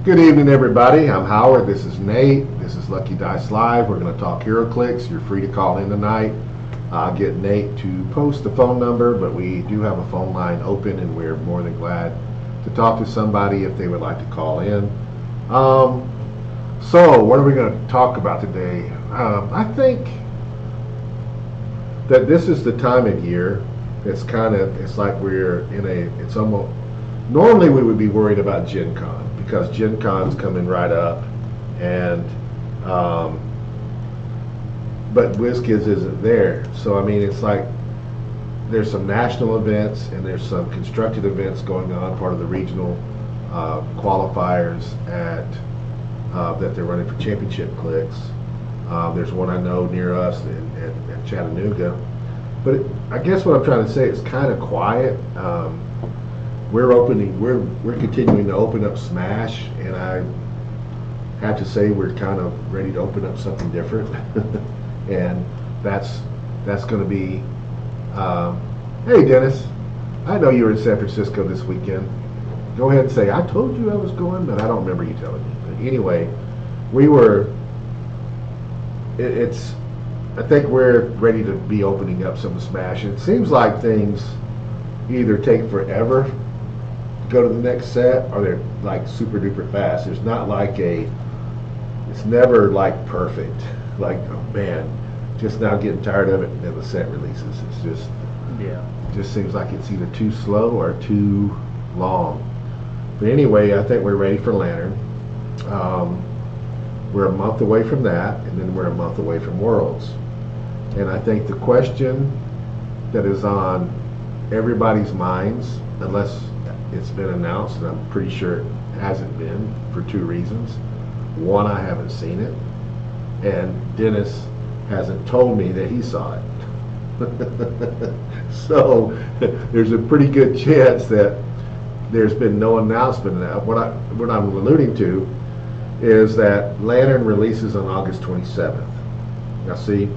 Good evening, everybody. I'm Howard. This is Nate. This is Lucky Dice Live. We're going to talk HeroClix. You're free to call in tonight. I'll get Nate to post the phone number, but we do have a phone line open, and we're more than glad to talk to somebody if they would like to call in. So, what are we going to talk about today? I think that this is the time of year. It's like it's almost, normally we would be worried about Gen Con because Gen Con's coming right up, and but WizKids isn't there. So I mean, it's like there's some national events and there's some constructed events going on, part of the regional qualifiers at that they're running for championship clicks. There's one I know near us in Chattanooga. But I guess what I'm trying to say is kind of quiet. We're continuing to open up Smash, and I have to say we're kind of ready to open up something different, and that's going to be. Hey Dennis, I know you were in San Francisco this weekend. Go ahead and say I told you I was going, but I don't remember you telling me. But anyway, we were. It's. I think we're ready to be opening up some Smash. It seems like things either take forever to go to the next set, or they're like super duper fast. There's not like it's never like perfect. Like, oh man, just now getting tired of it, and then the set releases. It's just, yeah, it just seems like it's either too slow or too long. But anyway, I think we're ready for Lantern. We're a month away from that, and then we're a month away from Worlds. And I think the question that is on everybody's minds, unless it's been announced, and I'm pretty sure it hasn't been for two reasons. One, I haven't seen it, and Dennis hasn't told me that he saw it. So there's a pretty good chance that there's been no announcement. Now, what I'm alluding to is that Lantern releases on August 27th. Now see,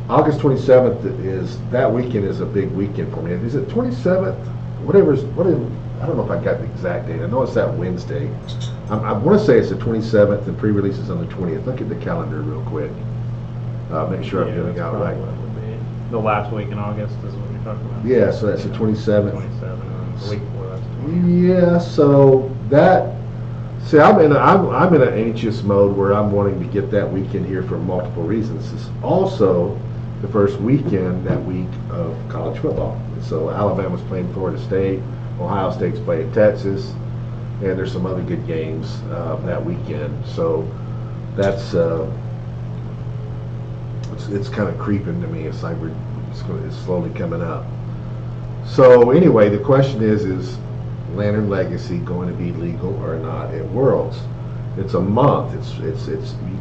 August 27th is, that weekend is a big weekend for me. Is it 27th? I don't know if I got the exact date. I know it's that Wednesday. I want to say it's the 27th, and pre-release is on the 20th. Look at the calendar real quick. Make sure I'm doing it out right. The last week in August is what you're talking about. Yeah, so that's the 27th. 27, and the week before that's the 20th. Yeah, so that. See, I'm in an anxious mode where I'm wanting to get that weekend here for multiple reasons. It's also the first weekend that week of college football. So Alabama's playing Florida State, Ohio State's playing Texas, and there's some other good games that weekend. So that's it's kind of creeping to me. It's like it's slowly coming up. So anyway, the question is Lantern Legacy going to be legal or not at Worlds? It's a month. It's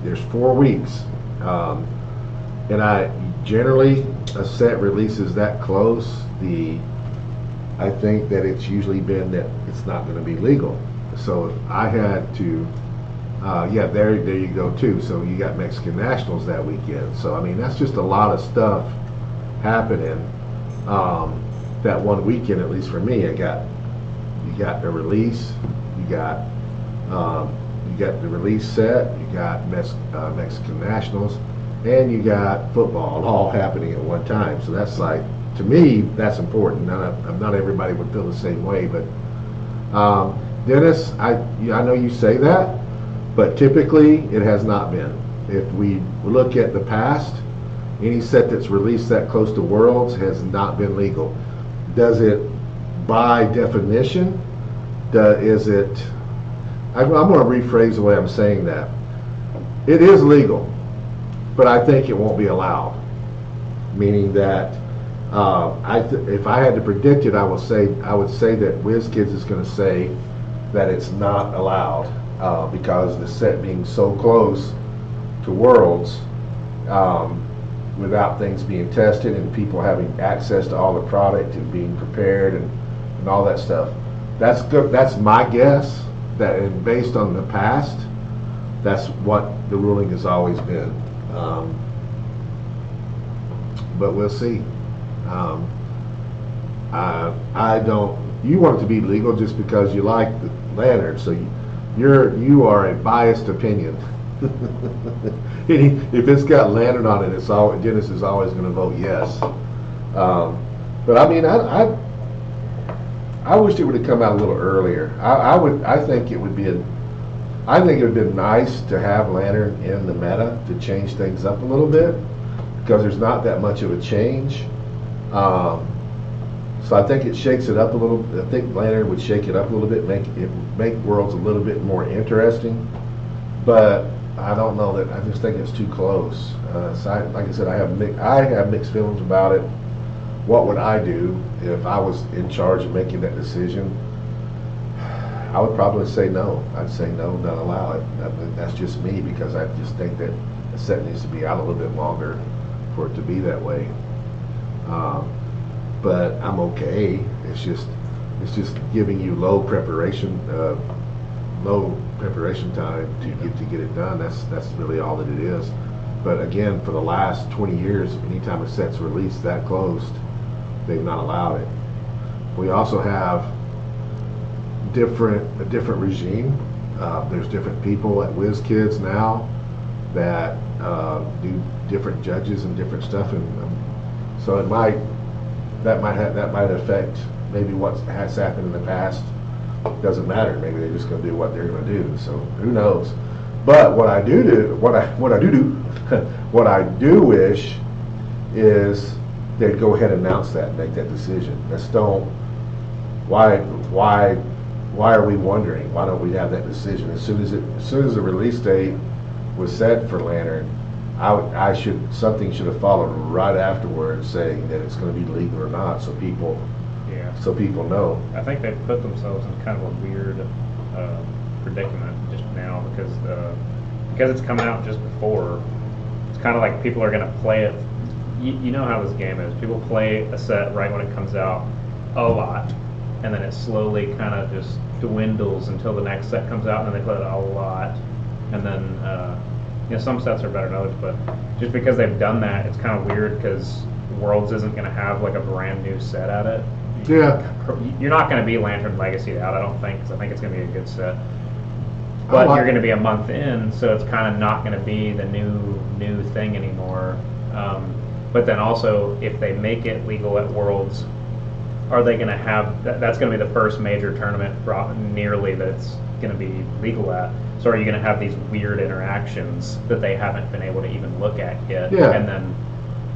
there's 4 weeks, and I generally, a set releases that close, I think that it's usually been that it's not going to be legal. So if I had to, yeah, there you go too. So you got Mexican Nationals that weekend. So I mean, that's just a lot of stuff happening that one weekend, at least for me. You got the release, you got the release set, you got Mexican Nationals, and you got football all happening at one time. So that's like, to me, that's important. Not everybody would feel the same way, but Dennis, I know you say that, but typically it has not been. If we look at the past, any set that's released that close to Worlds has not been legal. Does it, by definition, is it? I'm going to rephrase the way I'm saying that. It is legal, but I think it won't be allowed. Meaning that if I had to predict it, I would say that WizKids is going to say that it's not allowed because the set being so close to Worlds, without things being tested and people having access to all the product and being prepared and all that stuff. That's good. That's my guess. That, and based on the past, that's what the ruling has always been. But we'll see. I don't. You want it to be legal just because you like the Lantern, so you are a biased opinion. If it's got Lantern on it, Dennis is always going to vote yes. But I mean, I wish it would have come out a little earlier. I think it would be I think it would have been nice to have Lantern in the meta to change things up a little bit, because there's not that much of a change. So I think it shakes it up a little. I think Lantern would shake it up a little bit, make Worlds a little bit more interesting. But I don't know that. I just think it's too close. So like I said, I have mixed feelings about it. What would I do if I was in charge of making that decision? I would probably say no. I'd say no, not allow it. That's just me, because I just think that the set needs to be out a little bit longer for it to be that way. But I'm okay. It's just giving you low preparation time to get it done. That's really all that it is. But again, for the last 20 years, anytime a set's released that close, they've not allowed it. We also have a different regime. There's different people at WizKids now that do different judges and different stuff, and so that might affect maybe what has happened in the past. Doesn't matter. Maybe they're just going to do what they're going to do. So who knows? But what I do wish is they'd go ahead and announce that and make that decision. Why are we wondering? Why don't we have that decision as soon as the release date was set for Lantern? Something should have followed right afterwards saying that it's going to be legal or not, so people know. I think they've put themselves in kind of a weird predicament just now, because it's coming out just before. It's kind of like people are going to play it. You know how this game is. People play a set right when it comes out a lot, and then it slowly kind of just dwindles until the next set comes out, and then they play it a lot, and then some sets are better than others, but just because they've done that, it's kind of weird, because Worlds isn't going to have like a brand new set at it. Yeah. You're not going to be Lantern Legacy out, I don't think, because I think it's going to be a good set. But you're going to be a month in, so it's kind of not going to be the new thing anymore. But then also, if they make it legal at Worlds, are they going to have that's going to be the first major tournament nearly that it's going to be legal at? So are you going to have these weird interactions that they haven't been able to even look at yet? Yeah. And then,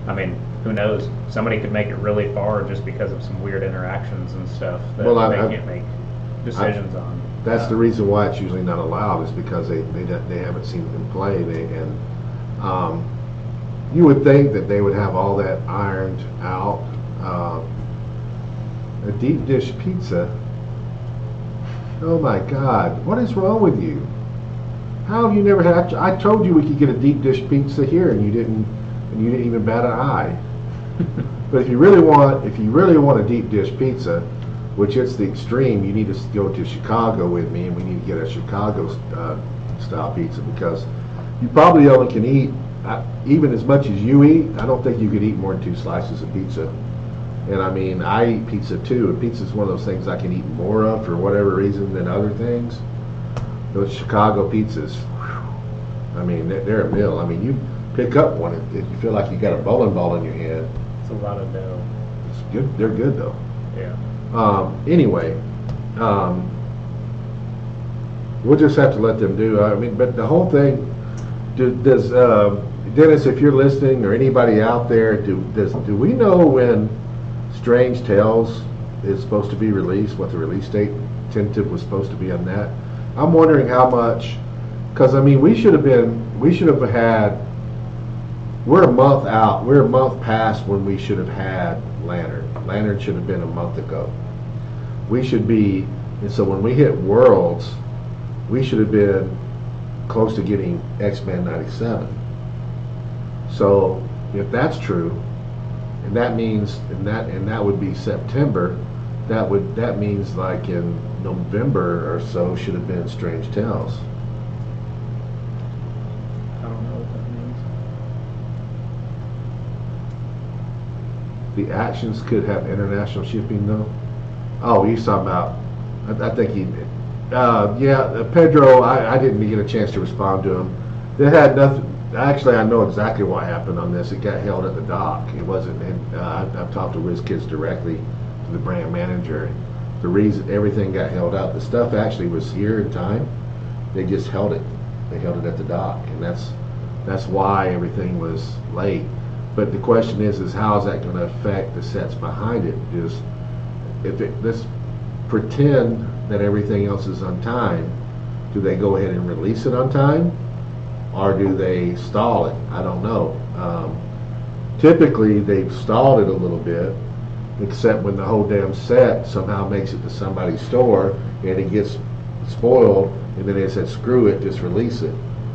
I mean, who knows? Somebody could make it really far just because of some weird interactions and stuff that they can't make decisions on. That's the reason why it's usually not allowed, is because they haven't seen them play. You would think that they would have all that ironed out. A deep dish pizza. Oh my God! What is wrong with you? How have you never had? I told you we could get a deep dish pizza here, and you didn't even bat an eye. But if you really want a deep dish pizza, which it's the extreme, you need to go to Chicago with me, and we need to get a Chicago style pizza, because you probably only can eat, even as much as you eat, I don't think you could eat more than 2 slices of pizza. And I mean, I eat pizza too, and pizza is one of those things I can eat more of for whatever reason than other things. Those Chicago pizzas, whew, I mean, they're a meal. I mean, you pick up one, if you feel like you got a bowling ball in your hand. It's a lot of dough. It's good. They're good though. Yeah. Anyway, we'll just have to let them do. I mean, but the whole thing, does Dennis, if you're listening, or anybody out there, do we know when Strange Tales is supposed to be released? What the release date tentative was supposed to be on that? I'm wondering how much, because I mean, we should have had. We're a month out. We're a month past when we should have had Lantern. Lantern should have been a month ago. We should be, and so when we hit Worlds, we should have been close to getting X-Men 97. So if that's true, and that means, and that would be September, that means like in November or so should have been Strange Tales. I don't know what that means. The actions could have international shipping though. Oh, he's talking about. I think Pedro, I didn't get a chance to respond to him. It had nothing. Actually, I know exactly what happened on this. It got held at the dock. It wasn't. I've talked to WizKids directly, to the brand manager. The reason everything got held up, the stuff actually was here in time. They just held it. They held it at the dock, and that's why everything was late. But the question is how is that going to affect the sets behind it? Just let's pretend that everything else is on time. Do they go ahead and release it on time, or do they stall it? I don't know. Typically, they've stalled it a little bit, except when the whole damn set somehow makes it to somebody's store and it gets spoiled, and then they said, screw it, just release it.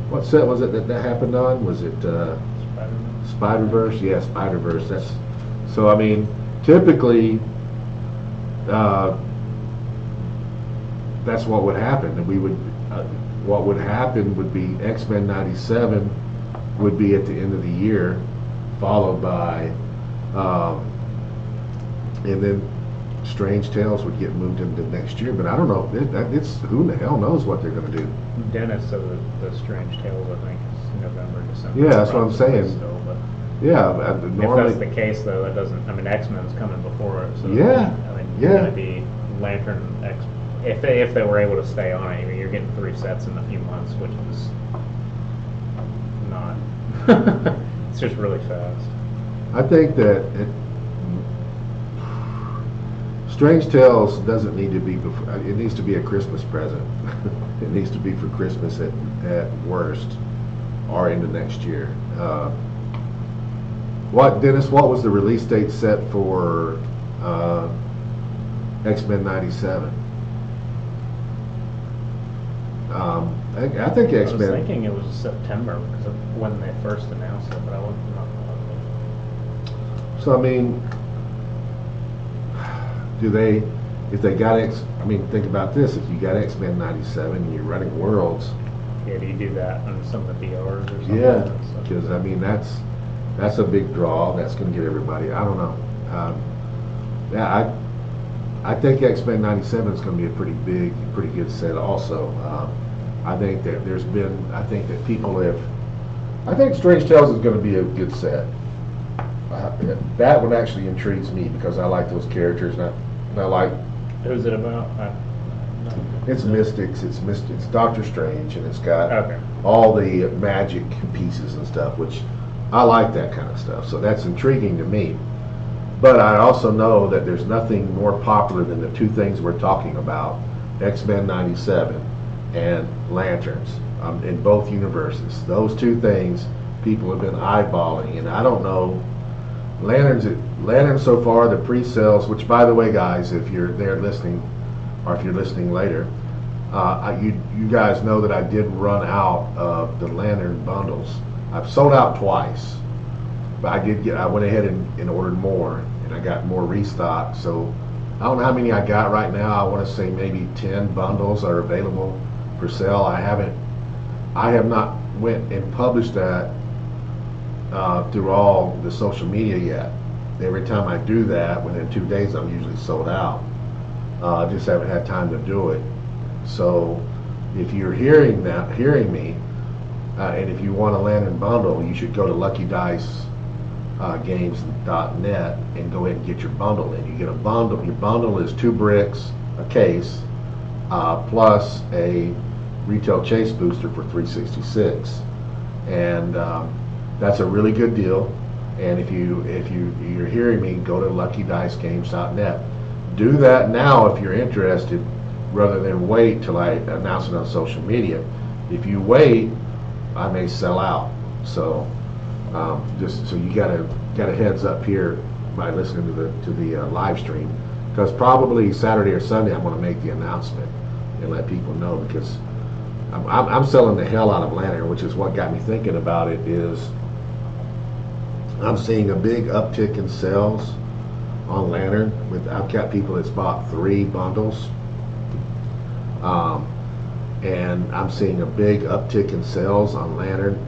What set was it that happened on? Was it Spider-Verse? Yeah, Spider-Verse. So I mean, typically, that's what would happen. And what would happen would be X-Men 97 would be at the end of the year, followed by, and then Strange Tales would get moved into next year. But I don't know. It's who the hell knows what they're going to do. Dennis said the Strange Tales, I think, is November, December. Yeah, that's what I'm saying. Still, but yeah, normally. If that's the case, though, that doesn't. I mean, X-Men's coming before it. So Yeah. I mean, Yeah. you're going to be Lantern X. If they were able to stay on it, I mean, you're getting 3 sets in a few months, which is not. It's just really fast. I think that Strange Tales doesn't need to be before. It needs to be a Christmas present. It needs to be for Christmas at worst, or into next year. Dennis? What was the release date set for X-Men 97? I think X-Men. I was thinking it was September because of when they first announced it, but I wasn't not positive. So I mean, if they got I mean, think about this. If you got X-Men 97 and you're running Worlds. Yeah, do you do that on some of the DRs or something? Yeah, because I mean that's a big draw. That's going to get everybody. I don't know. I think X-Men 97 is going to be a pretty good set also. I think that I think that people have, I think Strange Tales is going to be a good set. That one actually intrigues me because I like those characters. And I like. Who's it about? It's Mystics. It's Doctor Strange, and it's got Okay. all the magic pieces and stuff, which I like that kind of stuff. So that's intriguing to me. But I also know that there's nothing more popular than the two things we're talking about, X-Men 97 and Lanterns, in both universes. Those two things people have been eyeballing, and I don't know, Lanterns so far, the pre-sales, which by the way, guys, if you're there listening, or if you're listening later, you guys know that I did run out of the Lantern bundles. I've sold out twice, but I went ahead and ordered more, and I got more restock. So I don't know how many I got right now. I want to say maybe 10 bundles are available for sale. I have not went and published that through all the social media yet. Every time I do that, within 2 days, I'm usually sold out. I just haven't had time to do it. So if you're hearing me, and if you want a Lantern bundle, you should go to LuckyDiceGames.net and go ahead and get your bundle in. You get a bundle. Your bundle is 2 bricks, a case, plus a retail chase booster for $366, and that's a really good deal. And if you're hearing me, go to LuckyDiceGames.net. Do that now if you're interested, rather than wait till I announce it on social media. If you wait, I may sell out. So just so you got a heads up here by listening to the live stream, because probably Saturday or Sunday I'm going to make the announcement and let people know, because I'm selling the hell out of Lantern, which is what got me thinking about it. Is I'm seeing a big uptick in sales on Lantern. I've got people that's bought 3 bundles, and I'm seeing a big uptick in sales on Lantern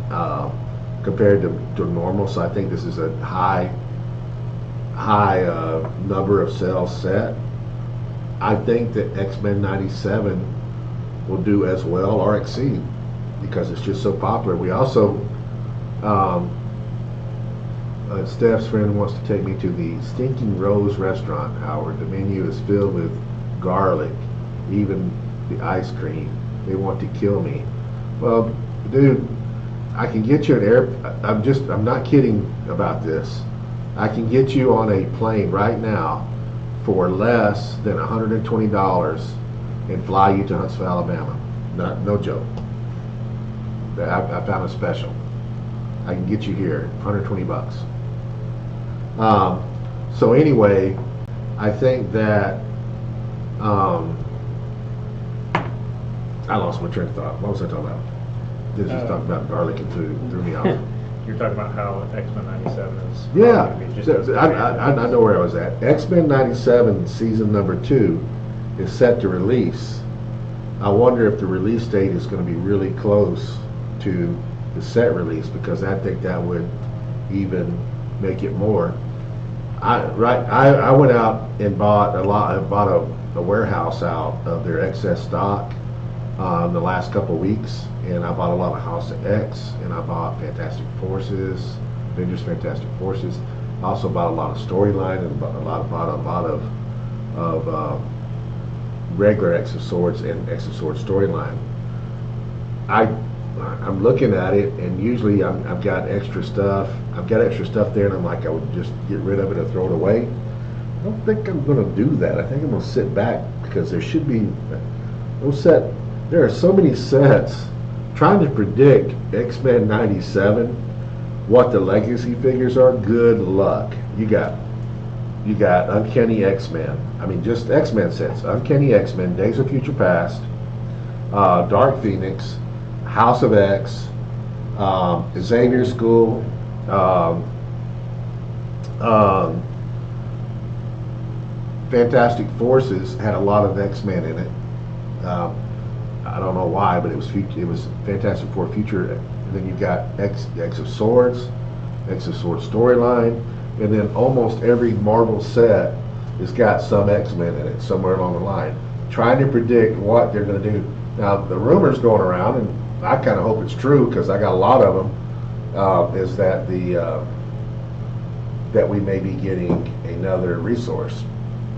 compared to normal. So I think this is a high number of sales set. I think that X-Men 97 will do as well or exceed because it's just so popular. We also, Steph's friend wants to take me to the Stinking Rose restaurant, Howard. The menu is filled with garlic, even the ice cream. They want to kill me. Well, dude, I can get you I'm not kidding about this. I can get you on a plane right now for less than $120 and fly you to Huntsville, Alabama. No joke. I found a special. I can get you here, 120 bucks. So anyway, I think that I lost my train of thought. What was I talking about? This is talking about garlic and food. Threw me off. You're talking about how X-Men 97 is. Yeah, Just as I know where I was at. X-Men 97 season number 2 is set to release. I wonder if the release date is going to be really close to the set release because I think that would even make it more. I went out and bought a warehouse out of their excess stock the last couple of weeks, and I bought a lot of House of X, and I bought Fantastic Forces, Avengers Fantastic Forces. I also bought a lot of storyline and bought a lot of regular X of Swords and X of Swords storyline. I'm looking at it, and usually I've got extra stuff. I've got extra stuff there, and I'm like, I would just get rid of it and throw it away. I don't think I'm going to do that. I think I'm going to sit back because there should be there are so many sets. Trying to predict X-Men 97, what the legacy figures are, good luck. You got Uncanny X-Men. I mean, just X-Men sets. Uncanny X-Men, Days of Future Past, Dark Phoenix, House of X, Xavier School, Fantastic Forces had a lot of X-Men in it. I don't know why, but it was Fantastic Four Future, and then you've got X of Swords, X of Swords storyline, and then almost every Marvel set has got some X-Men in it somewhere along the line. Trying to predict what they're going to do. Now, the rumors going around, and I kind of hope it's true because I got a lot of them, is that that we may be getting another resource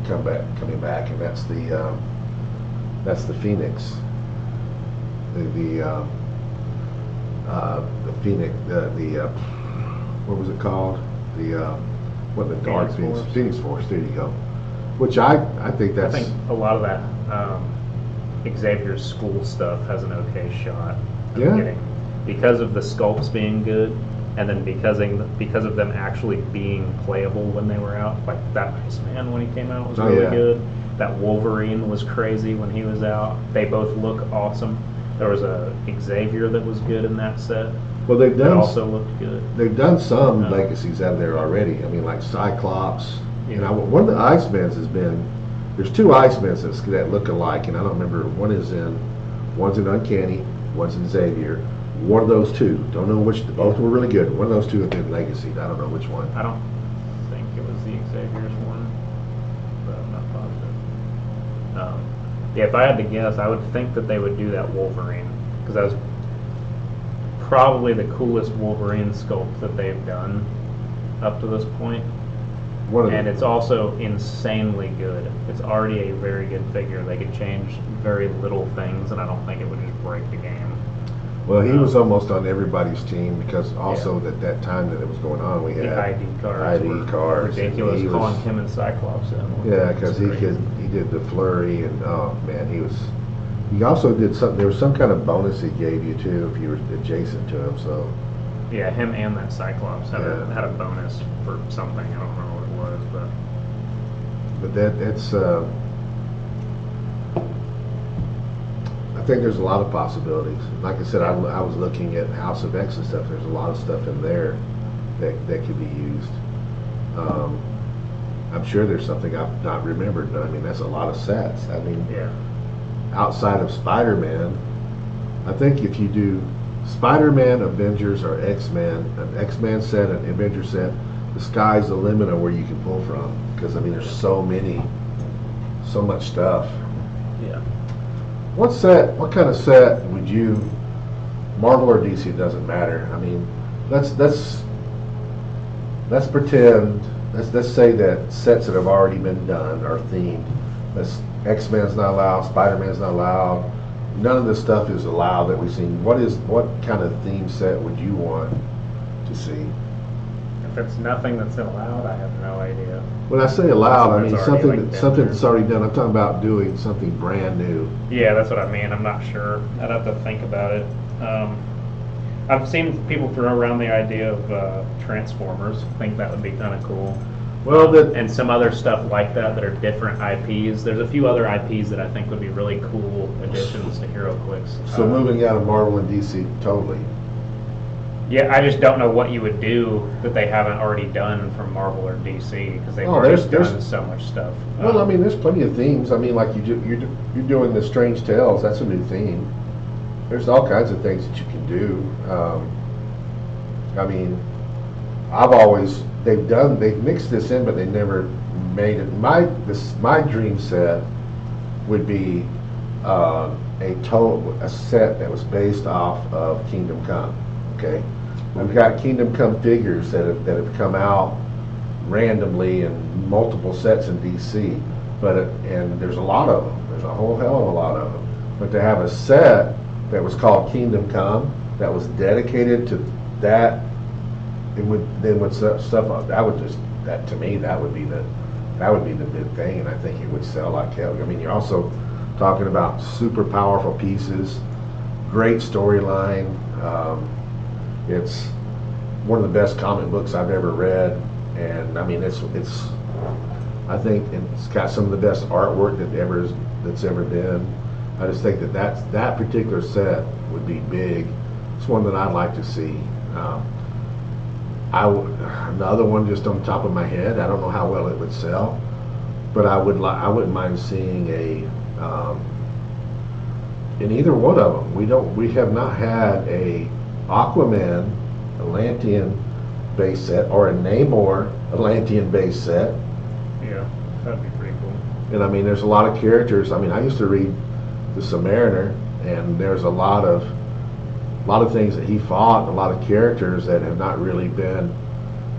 coming back, and that's the Phoenix. The Phoenix, what was it called? The Dark Phoenix Force. There you go. Which I think I think a lot of that Xavier's school stuff has an okay shot of getting, because of the sculpts being good, and then because of them actually being playable when they were out. Like that Iceman when he came out was really good. That Wolverine was crazy when he was out. They both look awesome. There was a Xavier that was good in that set. Well, they've done also looked good. They've done some legacies out there already. I mean, like Cyclops. Yeah. And one of the Icemans has been. There's two Icemans that look alike, and I don't remember. One's in Uncanny, one's in Xavier. One of those two. Don't know which. Both were really good. One of those two have been legacy. I don't know which one. I don't think it was the Xavier's one, but I'm not positive. Yeah, if I had to guess, I would think that they would do that Wolverine, because that was probably the coolest Wolverine sculpt that they've done up to this point. And it's also insanely good. It's already a very good figure. They could change very little things, and I don't think it would just break the game. Well, he was almost on everybody's team because also at that time that it was going on, we had the ID cards. Ridiculous calling him and Cyclops in. Yeah, because he did the flurry, and oh man, he also did something. There was some kind of bonus he gave you too if you were adjacent to him. So yeah, him and that Cyclops had a bonus for something. I don't remember what it was, but it's. I think there's a lot of possibilities. Like I said, I was looking at House of X and stuff. There's a lot of stuff in there that could be used. I'm sure there's something I've not remembered, but I mean, that's a lot of sets. I mean, outside of Spider-Man, I think if you do Spider-Man, Avengers, or X-Men, an X-Men set, an Avengers set, the sky's the limit of where you can pull from. Because, I mean, there's so much stuff. Yeah. What kind of set would you, Marvel or DC? It doesn't matter. I mean, let's pretend. Let's say that sets that have already been done are themed. X-Men's not allowed. Spider-Man's not allowed. None of this stuff is allowed that we've seen. What kind of theme set would you want to see? If it's nothing that's allowed, I have no idea. When I say allowed, I mean That's already, like, something been that's there. already done. I'm talking about doing something brand new. Yeah, that's what I mean. I'm not sure. I'd have to think about it. I've seen people throw around the idea of Transformers. I think that would be kind of cool. Well, And some other stuff like that are different IPs. There's a few other IPs that I think would be really cool additions to HeroClix. so moving out of Marvel and DC totally. Yeah, I just don't know what you would do that they haven't already done from Marvel or DC because they've Oh, already there's- done so much stuff. Well, I mean, there's plenty of themes. I mean, like you're doing the Strange Tales. That's a new theme. There's all kinds of things that you can do. I mean, they've mixed this in, but they never made it. My dream set would be a set that was based off of Kingdom Come. Okay, we've got Kingdom Come figures that have come out randomly in multiple sets in DC, and there's a lot of them. There's a whole hell of a lot of them. But to have a set that was called Kingdom Come that was dedicated to that, stuff that would just that to me that would be the big thing, and I think it would sell like hell. I mean, you're also talking about super powerful pieces, great storyline. It's one of the best comic books I've ever read, and I mean I think it's got some of the best artwork that's ever been. I just think that particular set would be big. It's one that I'd like to see. Another one just on top of my head. I don't know how well it would sell, but I wouldn't mind seeing in either one of them. We have not had a Aquaman Atlantean base set or a Namor Atlantean base set. Yeah, that'd be pretty cool. And I mean, there's a lot of characters. I mean, I used to read the Submariner, and there's a lot of things that he fought, and a lot of characters that have not really been.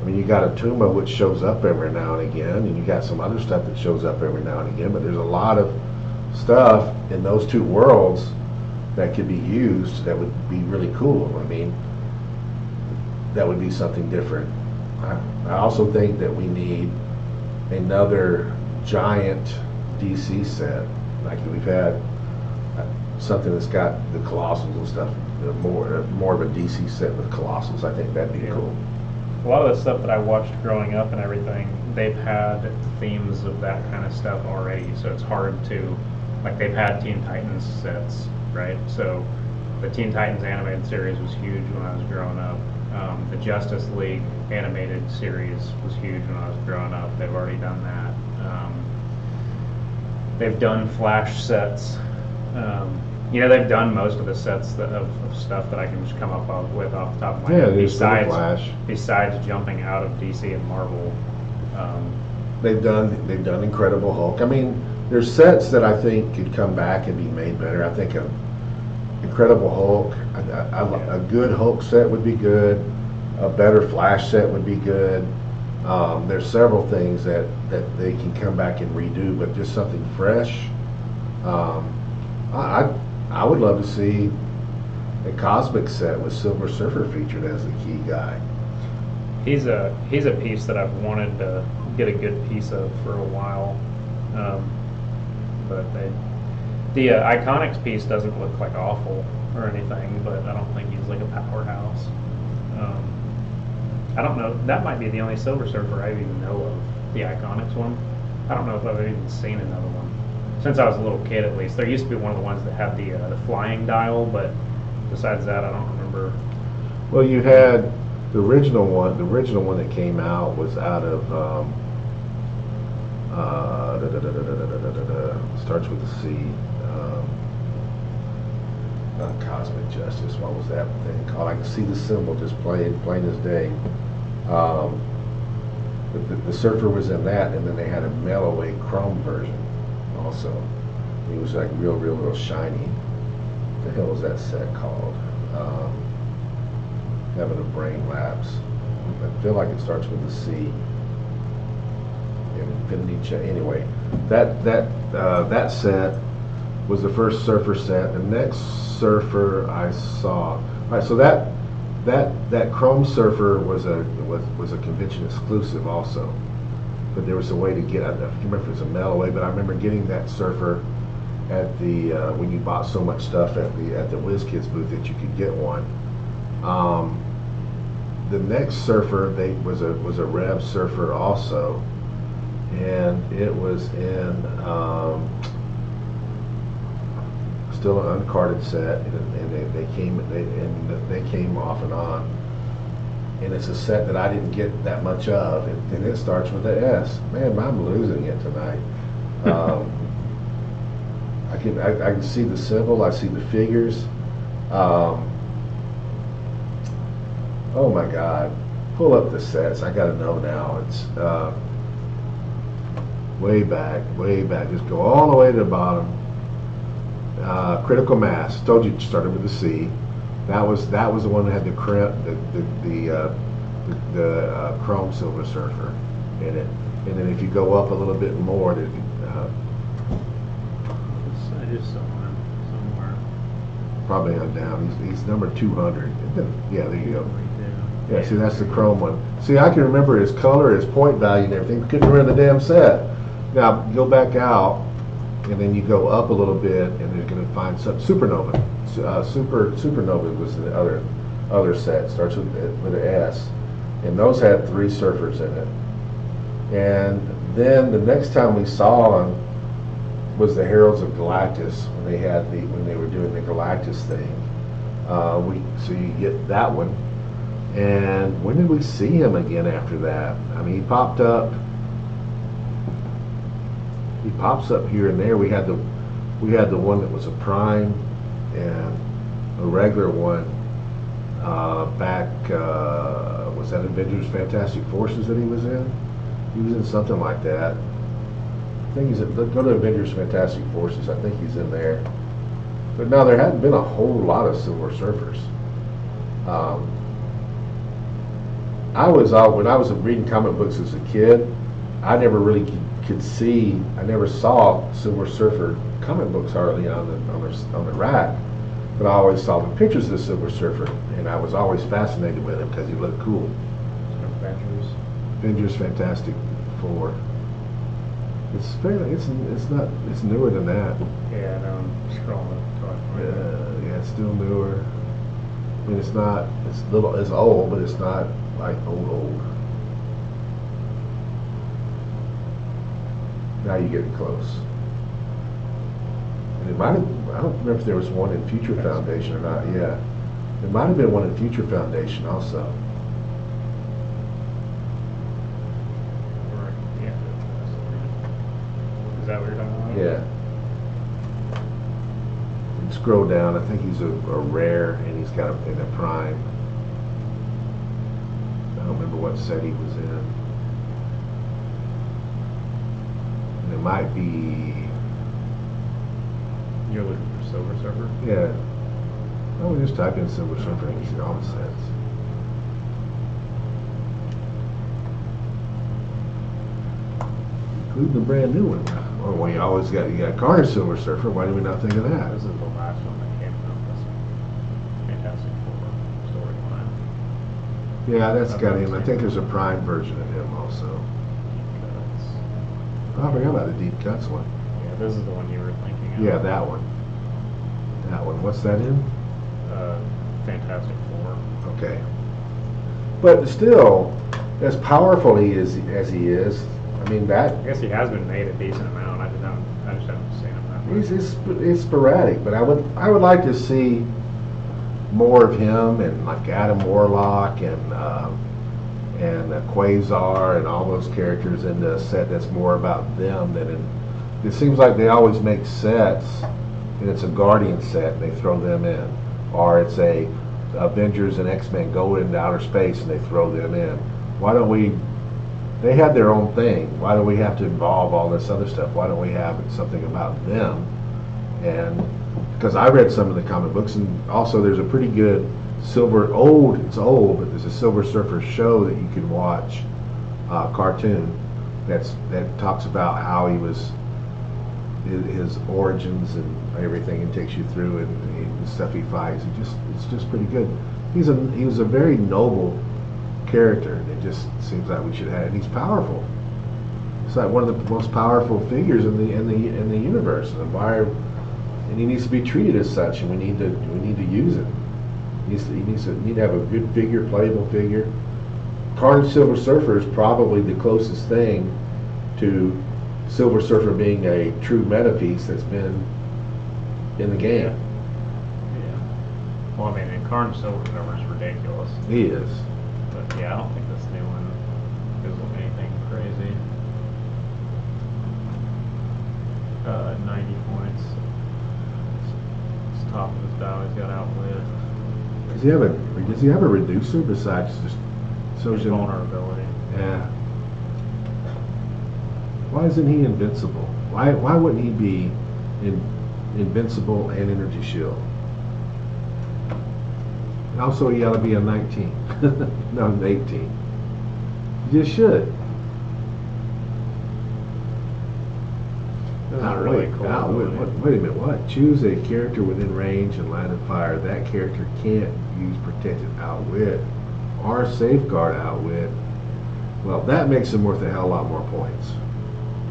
I mean, you got a Tuma which shows up every now and again, and you got some other stuff that shows up every now and again. But there's a lot of stuff in those two worlds that could be used that would be really cool. I mean, that would be something different. I also think that we need another giant DC set, like we've had something that's got the Colossals and stuff. More of a DC set with Colossals. I think that'd be cool. A lot of the stuff that I watched growing up and everything, they've had themes of that kind of stuff already, so it's hard to, like, they've had Teen Titans sets, right? So the Teen Titans animated series was huge when I was growing up. The Justice League animated series was huge when I was growing up. They've already done that. They've done Flash sets. They've done most of the sets of stuff that I can just come up with off the top of my head. Besides jumping out of DC and Marvel, They've done Incredible Hulk. I mean, there's sets that I think could come back and be made better. I think Incredible Hulk, a good Hulk set would be good. A better Flash set would be good. There's several things that they can come back and redo, but just something fresh. I would love to see a Cosmic set with Silver Surfer featured as the key guy. he's a piece that I've wanted to get a good piece of for a while, but the Iconics piece doesn't look like awful or anything, but I don't think he's like a powerhouse. I don't know. That might be the only Silver Surfer I even know of, the Iconics one. I don't know if I've even seen another one. Since I was a little kid, at least. There used to be one of the ones that had the flying dial, but besides that, I don't remember. Well, you had the original one. The original one that came out was out of starts with a C. Not Cosmic Justice. What was that thing called? I can see the symbol just plain as day. The Surfer was in that, and then they had a mail away Chrome version also. He was like real shiny. What the hell was that set called? Having a brain lapse. I feel like it starts with a C. Anyway, that set was the first surfer set. The next surfer I saw. All right, so that chrome surfer was a convention exclusive also, but there was a way to get. I can't remember if it was a mail away, but I remember getting that surfer at the when you bought so much stuff at the WizKids booth that you could get one. The next surfer was a Rev surfer also, and it was in still an uncarded set, and they came off and on, and it's a set that I didn't get that much of, and it starts with an S. Man, I'm losing it tonight. I can see the symbol, I see the figures. Oh my God, pull up the sets. I gotta know now. It's way back. Just go all the way to the bottom. Critical Mass. Told you it started with a C. That was the one that had the chrome Silver Surfer in it. And then if you go up a little bit more, I just saw him somewhere. probably on down. He's number 200. Yeah, there you go. Yeah, see, that's the chrome one. See, I can remember his color, his point value, and everything. Couldn't remember the damn set. Now, go back out, and then you go up a little bit, and you're going to find some Supernova. Supernova was the other set. Starts with an S, and those had 3 surfers in it. And then the next time we saw them was the Heralds of Galactus when they were doing the Galactus thing. So you get that one. And when did we see him again after that? I mean, he pops up here and there. We had the one that was a prime and a regular one back. Was that Avengers Fantastic Forces that he was in? He was in something like that. I think he's go to Avengers Fantastic Forces. I think he's in there. But no, there hadn't been a whole lot of Silver Surfers. When I was reading comic books as a kid, I never really could see. I never saw Silver Surfer comic books hardly on the rack, but I always saw the pictures of the Silver Surfer, and I was always fascinated with him because he looked cool. Avengers Fantastic Four. It's newer than that. Yeah, I know. I'm scrolling. Yeah, it's still newer. I mean, it's old, but it's not like old. Now you're getting close. And I don't remember if there was one in Future Foundation or not. Yeah, there might have been one in Future Foundation also. Yeah. Is that what you're talking about? Yeah. You scroll down. I think he's a rare, and he's got in a prime. I don't remember what set he was in. And it might be. You're looking for Silver Surfer? Yeah. Oh, we just type in Silver Surfer and you see all the sets. Including the brand new one. Oh, well, you got Carter Silver Surfer. Why did we not think of that? This is the last one that came out. This Fantastic Four storyline. Yeah, that's got him. I think there's a Prime version of him also. Oh, I forgot about the Deep Cuts one. Yeah, this is the one you were thinking of. Yeah, that one. That one. What's that in? Fantastic Four. Okay. But still, as powerful as he is, I mean that. I guess he has been made a decent amount. I just haven't seen him that much. It's sporadic, but I would like to see more of him and like Adam Warlock and Quasar and all those characters in the set that's more about them than it seems like they always make sets and it's a Guardian set and they throw them in, or it's a Avengers and X-Men go into outer space and they throw them in. Why don't we? They had their own thing. Why do we have to involve all this other stuff? Why don't we have something about them And because I read some of the comic books, and also there's a pretty good it's old, but there's a Silver Surfer show that you can watch, cartoon, that talks about how he was, his origins and everything, and takes you through and the stuff he fights. It's just pretty good. He was a very noble character. It just seems like we should have, and he's powerful. It's like one of the most powerful figures in the universe, and he needs to be treated as such, and we need to use it. He needs to have a good figure, playable figure. Carnage Silver Surfer is probably the closest thing to Silver Surfer being a true meta piece that's been in the game. Yeah. Well, I mean, and Carnage Silver Surfer is ridiculous. He is. But yeah, I don't think this new one is anything crazy. 90 points. It's top of his bow. He's got outwit. Does he have a reducer besides just social vulnerability? Yeah. Why isn't he invincible? Why wouldn't he be invincible and energy shield? And also he ought to be a 19. No, an 18. He just should. Not really cool. Wait a minute, what? Choose a character within range and line of fire. That character can't use protected outwit or safeguard outwit. Well, that makes him worth a hell of a lot more points.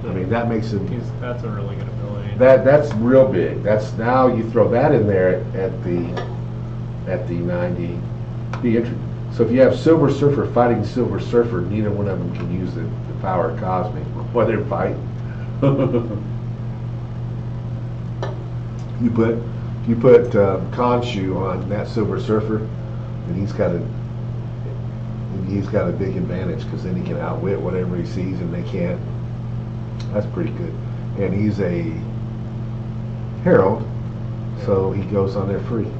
I mean, that makes him. That's a really good ability. That's real big. That's now you throw that in there at the 90. So if you have Silver Surfer fighting Silver Surfer, neither one of them can use the power of Cosmic while they're fighting. You put Khonshu on that Silver Surfer, and he's got a big advantage because then he can outwit whatever he sees, and they can't. That's pretty good. And he's a Herald, so he goes on there free.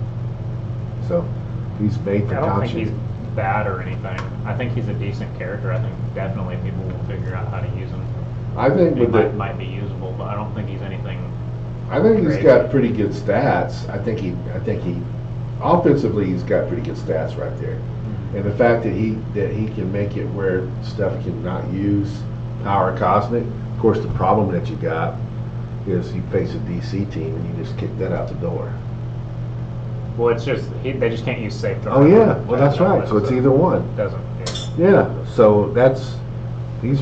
So he's made for Khonshu. I don't think he's bad or anything. I think he's a decent character. I think definitely people will figure out how to use him. I think he might be usable, but I don't think he's anything. I think he's got pretty good stats. I think he offensively he's got pretty good stats right there. Mm-hmm. And the fact that he can make it where stuff cannot use power cosmic. Of course, the problem that you got is you face a DC team and you just kick that out the door. Well, it's just they just can't use safe throw. Oh yeah, well that's right. So it's either one. Doesn't. Yeah. So he's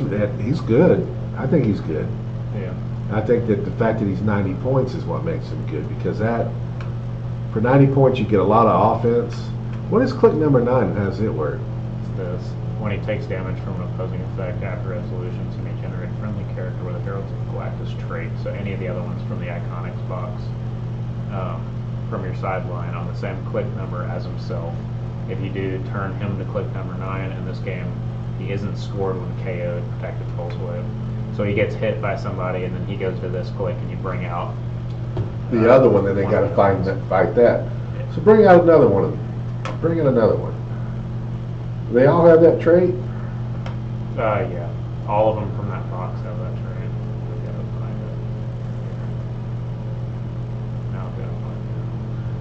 good. I think he's good. Yeah. I think that the fact that he's 90 points is what makes him good, because for 90 points you get a lot of offense. What is click number 9? How does it work? It's this. When he takes damage from an opposing effect after resolutions, he may generate a friendly character with a Herald's of Galactus trait. So any of the other ones from the Iconics box, from your sideline on the same click number as himself. If you do turn him to click number 9 in this game, he isn't scored when KO'd, protected pulse wave. So he gets hit by somebody, and then he goes to this click, and you bring out the other one. Then they got to fight that. Yeah. So bring out another one of them. Bring in another one. Do they all have that trait? Yeah. All of them from that box have that trait. We gotta find it. Now we gotta find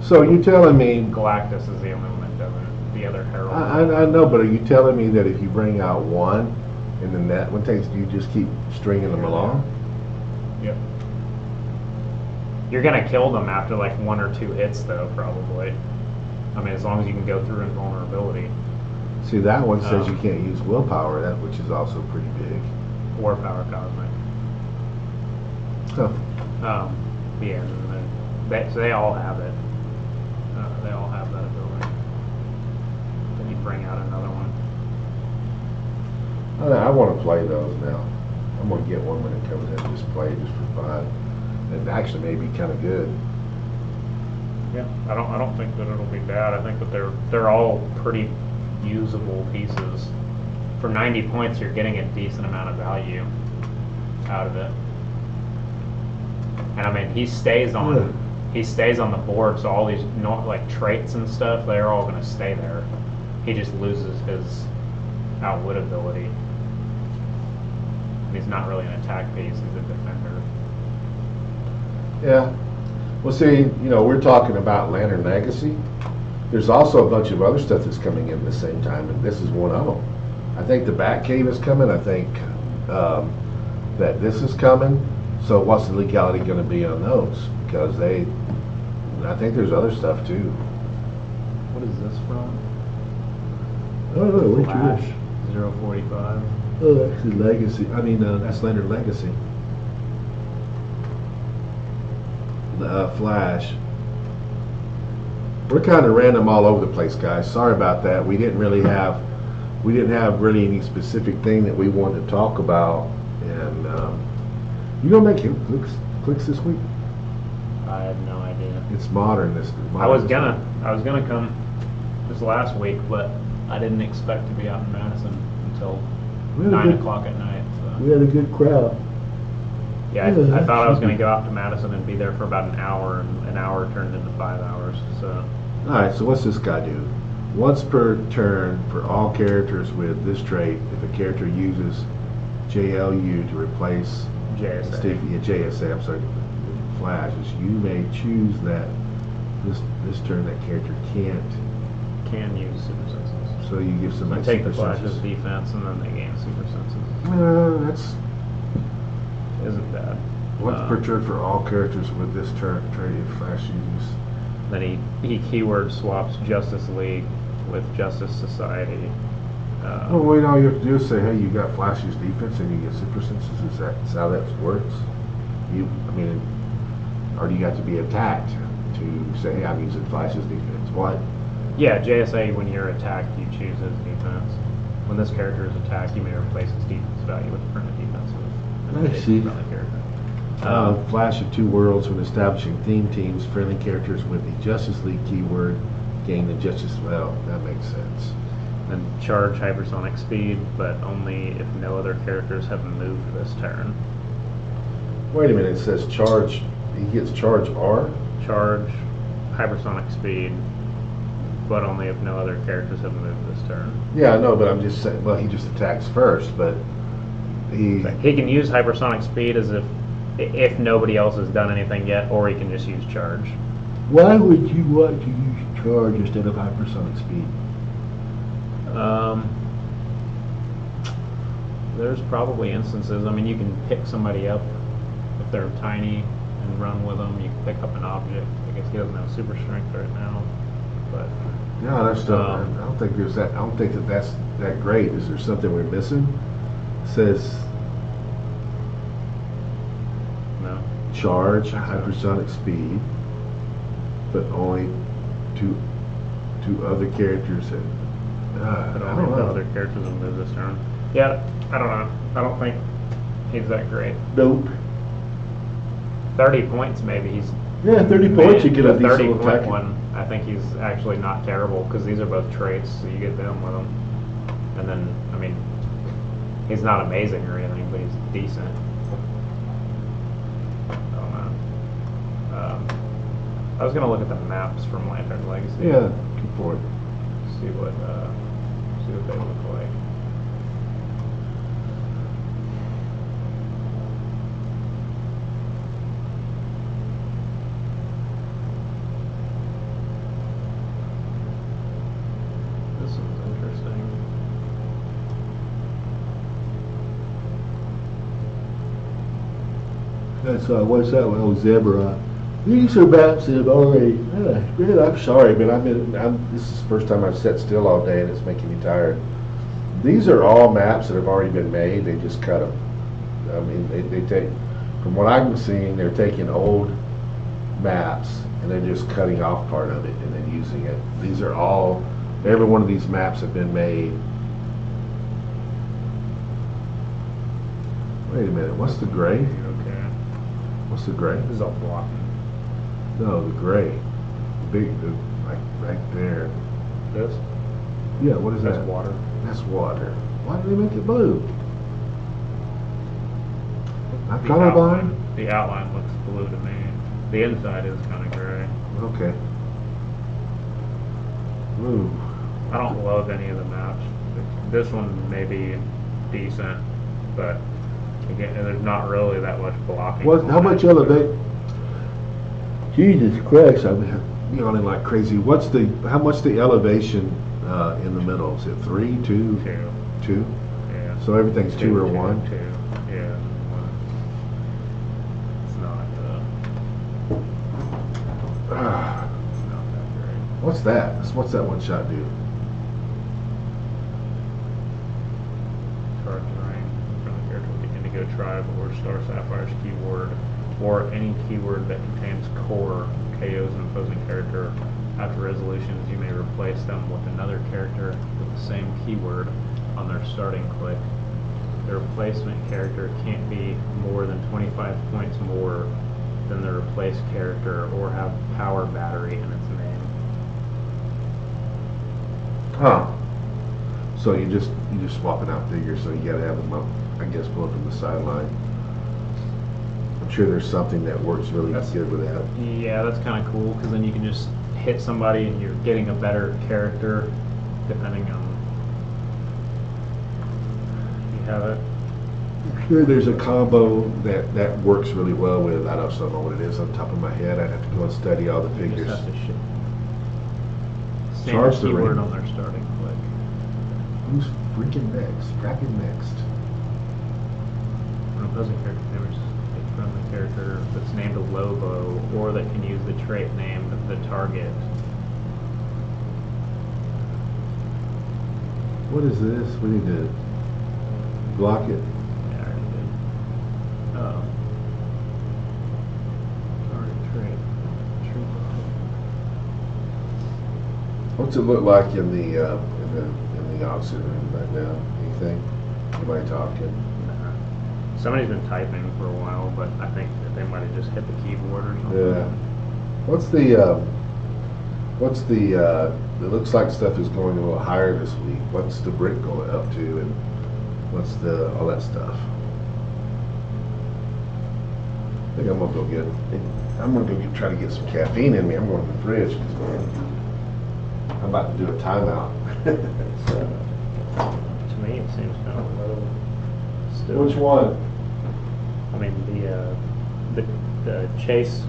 it. So you telling me Galactus is the only one that doesn't. The other Herald. I know, but are you telling me that if you bring out one, and then that one takes, you just keep stringing them along? Yep. You're gonna kill them after like 1 or 2 hits, though, probably. I mean, as long as you can go through invulnerability. See, that one says you can't use willpower, which is also pretty big. Or power cosmic. Huh. Yeah, so they all have it. They all have that ability. Then you bring out another one. I want to play those now. I'm going to get one when it comes in, just play just for fun. And actually maybe kind of good. Yeah, I don't think that it'll be bad. I think that they're all pretty usable pieces. For 90 points, you're getting a decent amount of value out of it. And I mean, he stays on the board, so all these like traits and stuff, they're all going to stay there. He just loses his outwit ability. And he's not really an attack piece; he's a defender. Yeah. Well, see, we're talking about Lantern Legacy. There's also a bunch of other stuff that's coming in at the same time, and this is one of them. I think the Batcave is coming. I think that this is coming. So what's the legality going to be on those? Because I think there's other stuff too. What is this from? I don't know. Which Flash one? 045. Oh, that's Legacy. I mean, that's Lantern Legacy. Flash. We're kind of random all over the place, guys. Sorry about that. We didn't have really any specific thing that we wanted to talk about. And you gonna make him clicks this week? I have no idea. It's modern. I was gonna come this last week, but I didn't expect to be out in Madison until 9 o'clock at night. So. We had a good crowd. Yeah, I thought I was going to go out to Madison and be there for about an hour, and an hour turned into 5 hours. So. All right. So what's this guy do? Once per turn for all characters with this trait, if a character uses JLU to replace JSA, I'm sorry, flashes, you may choose that this turn that character Can use super senses. So you give somebody I take super the flashes senses. defense, and then they gain super senses. That's Isn't bad. once per turn for all characters with this trait if flash uses. Then he keyword swaps Justice League with Justice Society. Well, all you have to do is say, hey, you got Flash's defense and you get super senses. Is how that works? Or do you have to be attacked to say, hey, I'm using Flash's defense? What? Yeah, JSA, when you're attacked, you choose his defense. When this character is attacked, you may replace its defense value with a permanent defense with I see. another character. Flash of two worlds when establishing theme teams, friendly characters with the Justice League keyword gain the Justice. Well, that makes sense. And charge hypersonic speed, but only if no other characters have moved this turn. Wait a minute, it says charge. He gets charge R? Charge hypersonic speed, but only if no other characters have moved this turn. Yeah, I know, but I'm just saying, well, he just attacks first, but he can use hypersonic speed as if nobody else has done anything yet, or he can just use charge. Why would you want to use charge instead of hypersonic speed? There's probably instances. I mean, you can pick somebody up if they're tiny and run with them. You can pick up an object. I guess he doesn't have super strength right now, but No, that's not. I don't think there's that. I don't think that's that great. Is there something we're missing? It says no. Charge hypersonic speed, but only two other characters. But I only don't if know. other characters have moved this turn. Yeah, I don't know. I don't think he's that great. Nope. 30 points, maybe he's. Yeah, 30 points. You get a the 30 decent point attack. one. I think he's actually not terrible because these are both traits, so you get them with them. And then, I mean, he's not amazing or anything, but he's decent. I don't know. I was gonna look at the maps from Lantern Legacy. Yeah, keep forward. See what they look like. This one's interesting. That's what's that one? Oh, Zebra. These are maps that have already. Man, I'm sorry, but this is the first time I've sat still all day, and it's making me tired. These are all maps that have already been made. They just cut them. I mean, they take. From what I'm seeing, they're taking old maps and they're just cutting off part of it and then using it. These are all. Every one of these maps have been made. Wait a minute. What's the gray? Okay. What's the gray? This is all blocking. No, the gray. Like right there. This? Yeah, what is That's that? water. That's water. Why do they make it blue? Not The colorblind? The outline looks blue to me. The inside is kind of gray. Okay. Blue. I don't love any of the maps. This one may be decent, but again, there's not really that much blocking. What? How much elevate? Jesus Christ, I'm yawning like crazy. How much the elevation in the middle? Is it 3, 2, 2. 2? Yeah. So everything's 2 or 2, 1? 2. Yeah. 1. It's not. It's not that great. What's that? What's that one shot do? Charge rank from the character with the Indigo Tribe or Star Sapphire's keyword, or any keyword that contains core KOs an opposing character. After resolutions, you may replace them with another character with the same keyword on their starting click. The replacement character can't be more than 25 points more than the replaced character or have power battery in its name. Huh. So you're just swapping out figures, so you gotta have them up, I guess, both on the sideline. I'm sure there's something that works really good with that. Yeah, that's kind of cool, because then you can just hit somebody and you're getting a better character depending on you have it. I'm sure there's a combo that works really well with, I don't know what it is on top of my head. I'd have to go and study all the You figures. just have to Charge the keyword ring. on their starting click. Who's freaking next? Cracking next. An opposing character favors a friendly character that's named a Lobo or that can use the trait named the target. What is this? We need to block it. Yeah, I already did. Target trait. What's it look like in the Auxxit room right now? Anything? Anybody talking? Somebody's been typing for a while, but I think that they might have just hit the keyboard or something. Yeah. It looks like stuff is going a little higher this week. What's the brick going up to, and what's all that stuff? I think I'm gonna go try to get some caffeine in me. I'm going to the fridge because I'm about to do a timeout. So, To me, it seems kind of low. Still. which one? I mean, the Chase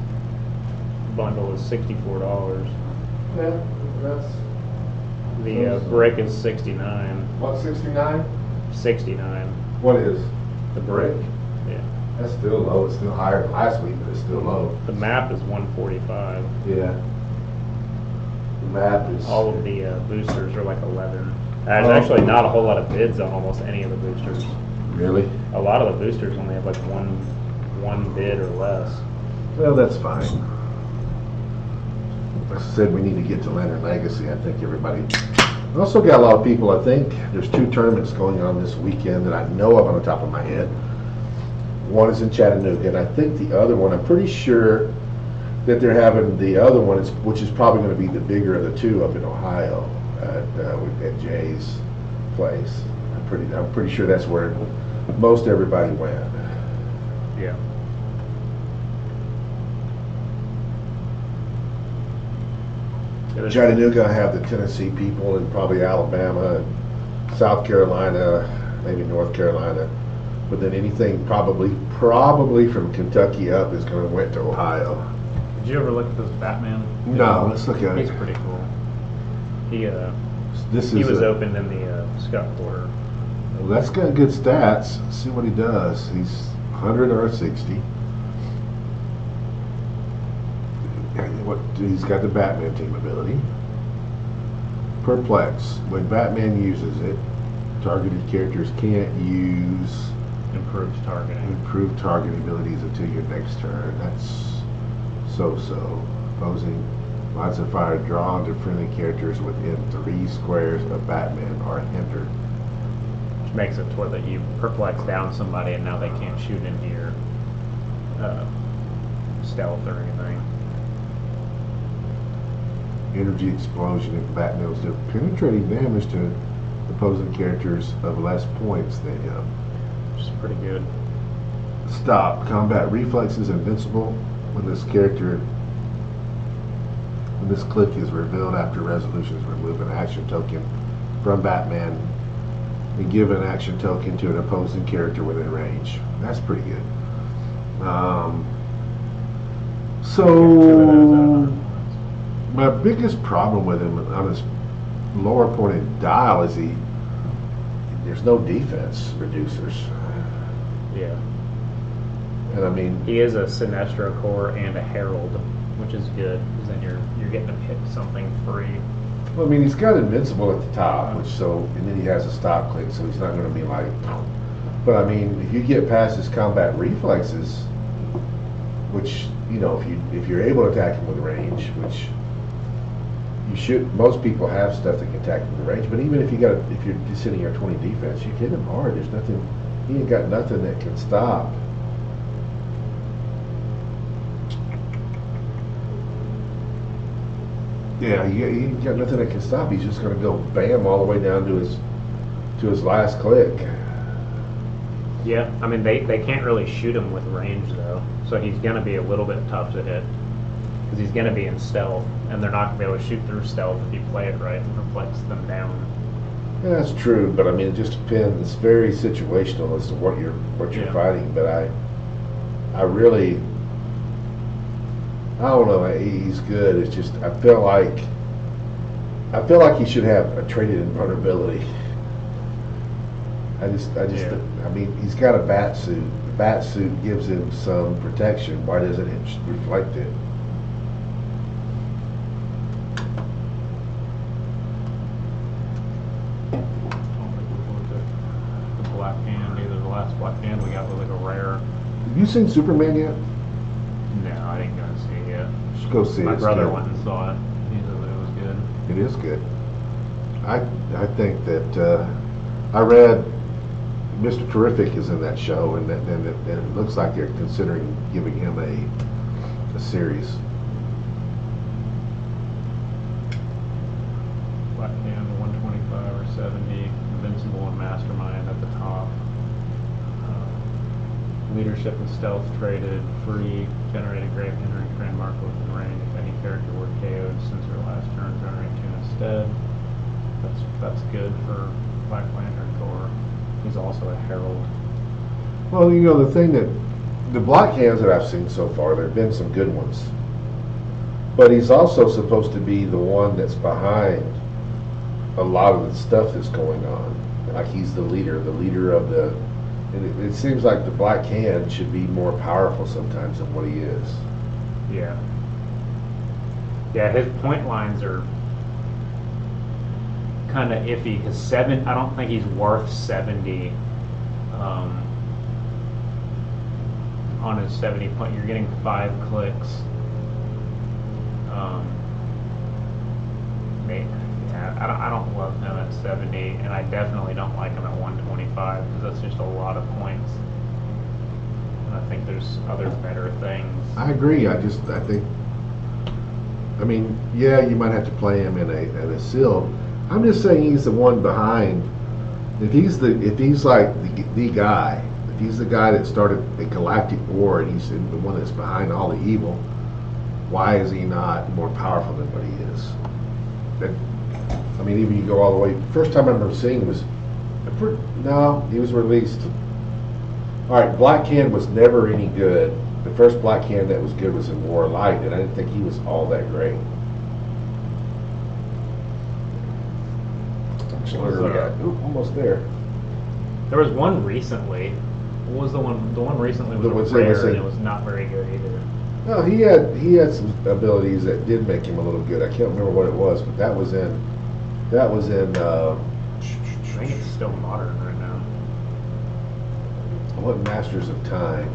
bundle is $64. Yeah, that's The brick is $69. what, 69? $69. What is? The brick. Yeah. That's still low. It's still higher than last week, but it's still low. The map is $145. Yeah. The map is. All of the boosters are like 11. There's actually not a whole lot of bids on almost any of the boosters. Really? A lot of the boosters only have like one bid or less. Well, that's fine. Like I said, we need to get to Lantern Legacy. I think everybody. We also got a lot of people. I think there's 2 tournaments going on this weekend that I know of on the top of my head. One is in Chattanooga, and I think the other one, I'm pretty sure that they're having the other one, which is probably going to be the bigger of the 2 up in Ohio at Jay's place. I'm pretty sure that's where most everybody went. Yeah. Chattanooga, I have the Tennessee people, and probably Alabama, and South Carolina, maybe North Carolina. But then anything probably from Kentucky up is going to went to Ohio. Did you ever look at this Batman? No, let's look at it. He's pretty cool. He This was is opened in the Scott Porter. well, that's got good stats. Let's see what he does. He's 100 R60. He's got the Batman team ability. Perplex. When Batman uses it, targeted characters can't use Improved targeting. improved targeting abilities until your next turn. That's so-so. Opposing lines of fire drawn to friendly characters within 3 squares of Batman are hindered. Which makes it to where that you perplex down somebody and now they can't shoot into your stealth or anything. Energy explosion if Batman was doing penetrating damage to opposing characters of less points than him. Which is pretty good. Stop. Combat reflexes invincible when this click is revealed after resolutions. Remove an action token from Batman and give an action token to an opposing character within range. That's pretty good. So my biggest problem with him on his lower pointed dial is there's no defense reducers. Yeah. And I mean, He is a Sinestro core and a Herald, which is good because then you're getting to pick something free. well, I mean, he's got invincible at the top, and then he has a stop click, so he's not going to be like. But I mean, if you get past his combat reflexes, which if you're able to attack him with range, which you should, most people have stuff that can attack him with range. But even if you're just sitting here 20 defense, you hit him hard. There's nothing. He ain't got nothing that can stop. Yeah, he got nothing that can stop. He's just going to go bam all the way down to his last click. Yeah, I mean they can't really shoot him with range though, so he's going to be a little bit tough to hit because he's going to be in stealth, and they're not going to be able to shoot through stealth if you play it right and reflects them down. Yeah, that's true, but I mean it just depends. It's very situational as to what you're fighting. But I really. I don't know. He's good. It's just I feel like he should have a traded invulnerability. I Yeah. I mean, he's got a bat suit. The bat suit gives him some protection. Why doesn't it reflect it? The black hand, either the last black hand we got was like a rare. Have you seen Superman yet? No, I didn't go see it yet. Just go see it. My It's brother good. went and saw it. He said that it was good. It is good. I think that I read Mr. Terrific is in that show, and it looks like they're considering giving him a series. Black hand, 125 or 70, invincible and mastermind at the top. Leadership and stealth traded, free, generate a grave hindering terrain marker within range. If any character were KO'd since their last turn, generate 2 instead. That's good for Black Lantern Corps. He's also a herald. Well, the thing that the black hands that I've seen so far, there have been some good ones, but he's also supposed to be the one that's behind a lot of the stuff that's going on. Like he's the leader of the. And it seems like the Black Hand should be more powerful sometimes than what he is. Yeah. Yeah, his point lines are kind of iffy because I don't think he's worth 70 on his 70 point. You're getting 5 clicks. I don't love him at 70, and I definitely don't like him at 125 because that's just a lot of points. And I think there's other better things. I agree. I think. I mean, yeah, you might have to play him in a seal. I'm just saying he's the one behind. If he's like the guy, if he's the guy that started a galactic war and he's the one that's behind all the evil, why is he not more powerful than what he is? I mean, even you go all the way. First time I remember seeing him was, no, he was released. All right, Black Hand was never any good. The first Black Hand that was good was in War of Light, and I didn't think he was all that great. Where are we at? Ooh, almost there. There was one recently. What was the one? The one recently was rare, and it was not very good either. No, he had some abilities that did make him a little good. I can't remember what it was, but that was in. I think it's still modern right now. What Masters of Time?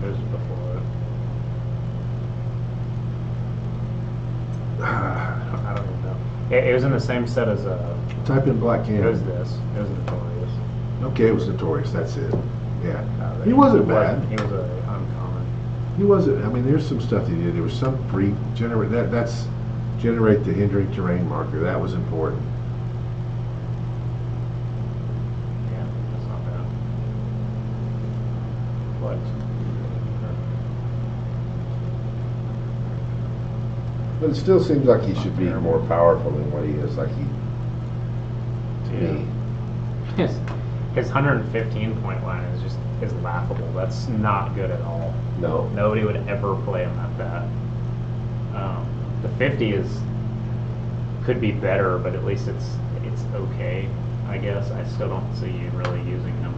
No, it was before it. I don't even know. It was in the same set as Type in Black Hand. It was this. It was Notorious. Okay, it was Notorious. That's it. Yeah, he wasn't bad. He was uncommon. He wasn't. I mean, there's some stuff he did. There was some free generate that's generate the hindering terrain marker. That was important. Yeah, that's not bad. Flex. But it still seems like he should be more powerful than what he is. Like to me. His 115 point line is just is laughable. That's not good at all. No. Nobody would ever play him at that. The 50 could be better, but at least it's okay, I guess. I still don't see you really using him.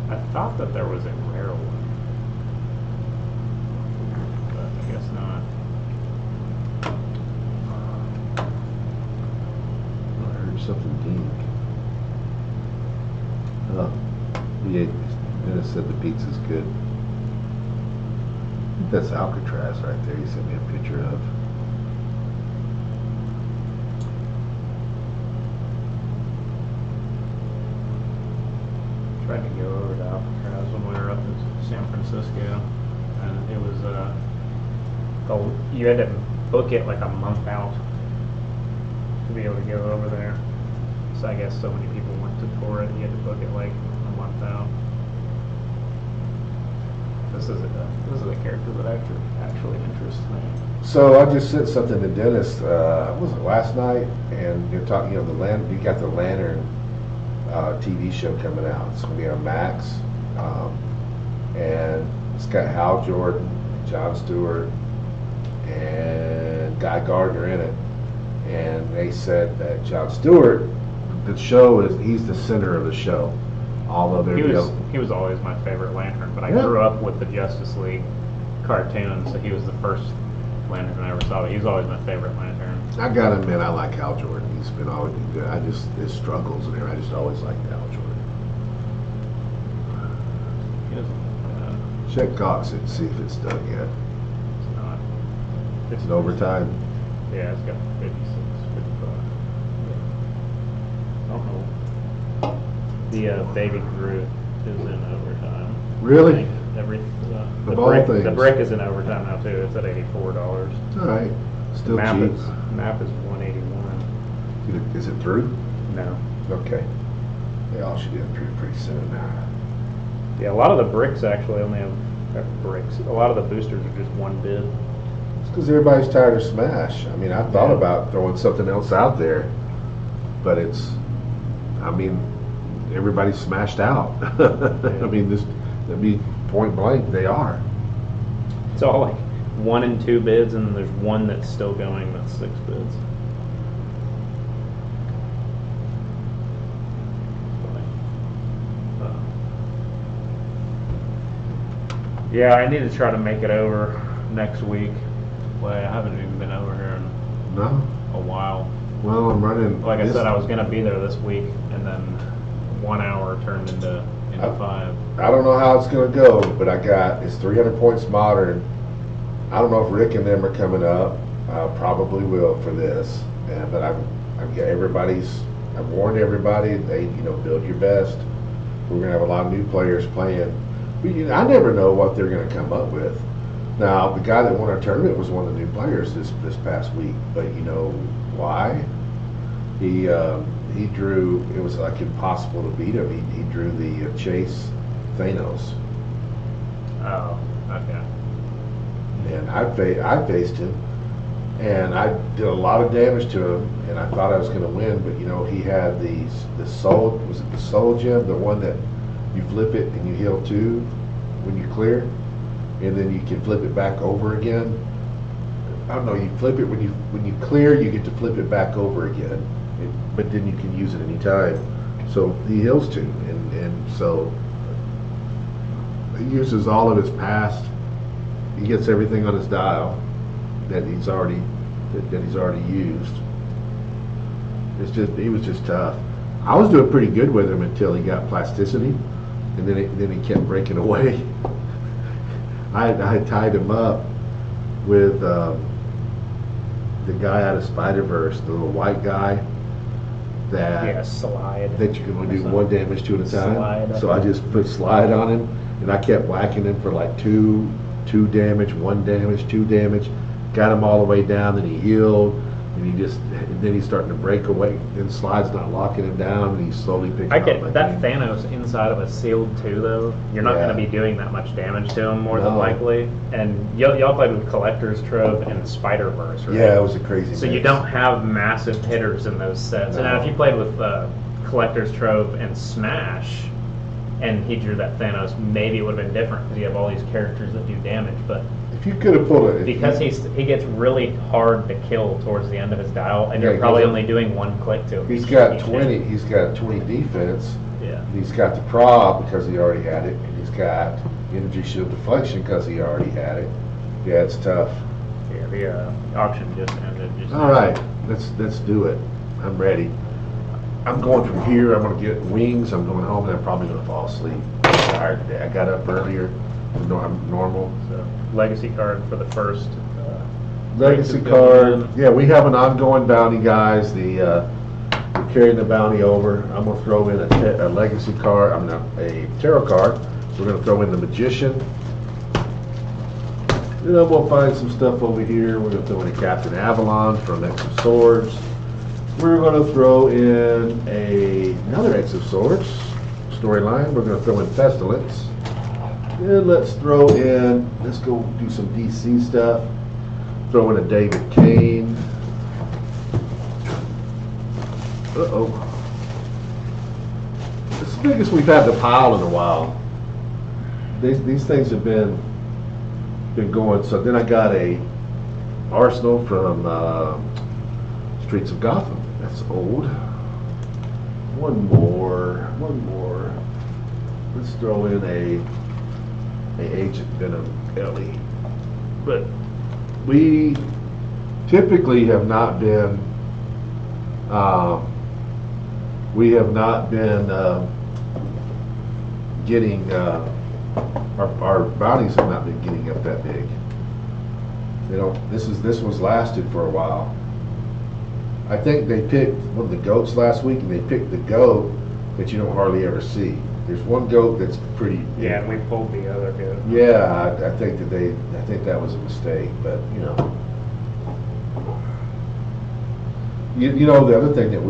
I thought that there was a rare one, but I guess not. I heard something ding. Oh, yeah, Dennis said the pizza's good. I think that's Alcatraz right there. He sent me a picture of. Tried to go over to Alcatraz when we were up in San Francisco, and it was you had to book it like a month out to be able to go over there. So I guess so many people went to tour it, you had to book it like a month out. This is a character that actually interests me. So I just sent something to Dennis. Was it last night? And you're talking, you got the Lantern TV show coming out. It's gonna be on Max, and it's got Hal Jordan, Jon Stewart, and Guy Gardner in it. And they said that Jon Stewart, the show he's the center of the show. All of he was always my favorite Lantern, but I grew up with the Justice League cartoon, so he was the first Lantern I ever saw. But he was always my favorite Lantern. I gotta admit, I like Hal Jordan. He's always been good. His struggles and everything. I just always liked Hal Jordan. He doesn't. Check Auxxit and see if it's done yet. It's not. It's in overtime. Yeah, it's got 56, 55. I don't know. The Baby Groot is in overtime. Really? The brick is in overtime now too. It's at $84. All right. Still map cheap. Map is 181. Is it through? No. Okay. They all should be through pretty soon. Yeah, a lot of the bricks actually only have bricks. A lot of the boosters are just one bid. It's because everybody's tired of Smash. I mean, I thought about throwing something else out there, but everybody's smashed out. I mean, that'd be point blank. They are. It's all like 1 and 2 bids, and there's one that's still going. That's 6 bids. Yeah, I need to try to make it over next week. Well, I haven't even been over here in a while. Well, I'm running. Like I said, I was going to be there this week, and then 1 hour turned into 5. I don't know how it's going to go, but it's 300 points modern. I don't know if Rick and them are coming up. I probably will for this, but I've warned everybody. Build your best. We're going to have a lot of new players playing. But, I never know what they're going to come up with. Now, the guy that won our tournament was one of the new players this past week. But you know why? He drew. It was like impossible to beat him. He drew the Chase Thanos. Oh, okay. And I faced him, and I did a lot of damage to him, and I thought I was going to win. But he had the soul. Was it the soul gem? The one that you flip it and you heal 2 when you clear, and then you can flip it back over again. I don't know. You flip it when you clear, you get to flip it back over again, but then you can use it anytime. So he heals 2, and so he uses all of his past. He gets everything on his dial that he's already used. He was just tough. I was doing pretty good with him until he got plasticity, and then he kept breaking away. I tied him up with the guy out of Spider-Verse, the little white guy slide. That you can only do 1 damage to at a time. Slide. So I just put slide on him, and I kept whacking him for like 2 damage, 1 damage, 2 damage. Got him all the way down, then he healed, and then he's starting to break away. Then slide's not locking him down, and he's slowly picking up. That Thanos inside of a sealed 2 though. You're not going to be doing that much damage to him more than likely. And y'all played with Collector's Trove and Spider-Verse, right? Yeah, it was a crazy. So you don't have massive hitters in those sets. No. And now if you played with Collector's Trove and Smash, and he drew that Thanos, maybe it would have been different because you have all these characters that do damage. But If you could have pulled it, because he gets really hard to kill towards the end of his dial, and you're probably only doing one click to him. he's got 20. He's got 20 defense. Yeah. And he's got the prob because he already had it, and he's got energy shield deflection because he already had it. Yeah, it's tough. Yeah, the auction just ended. All right, let's do it. I'm ready. I'm going from here. I'm going to get wings. I'm going home, and I'm probably going to fall asleep. I'm tired today. I got up earlier than I'm normal. So, legacy card for the first. Legacy card. Yeah, we have an ongoing bounty, guys. We're carrying the bounty over. I'm going to throw in a legacy card. I'm not a tarot card. We're going to throw in the magician. Then we'll find some stuff over here. We're going to throw in a Captain Avalon from X of Swords. We're going to throw in another X of Swords storyline. We're going to throw in Pestilence. Then let's go do some DC stuff. Throw in a David Kane. Uh-oh. It's the biggest we've had the pile in a while. These things have been going. So then I got a Arsenal from Streets of Gotham. That's old. One more. Let's throw in a Agent Venom Ellie. But we typically have not been. Getting our bounties have not been getting up that big. This was lasted for a while. I think they picked one of the goats last week, and they picked the goat that you don't hardly ever see. There's one goat that's pretty. Yeah, and we pulled the other goat. Yeah, I think that was a mistake, but You know the other thing that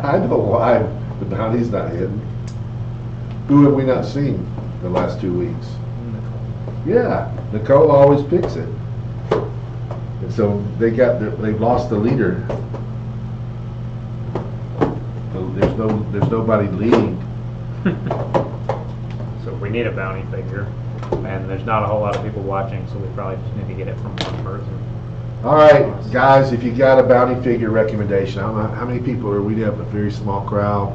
I know why the bounty's not hidden. Who have we not seen the last 2 weeks? Yeah, Nicole always picks it, and so they've lost the leader. So there's nobody leading. So we need a bounty figure, and there's not a whole lot of people watching, so we probably just need to get it from one person. All right, guys, if you got a bounty figure recommendation, I don't know how many people are. We have a very small crowd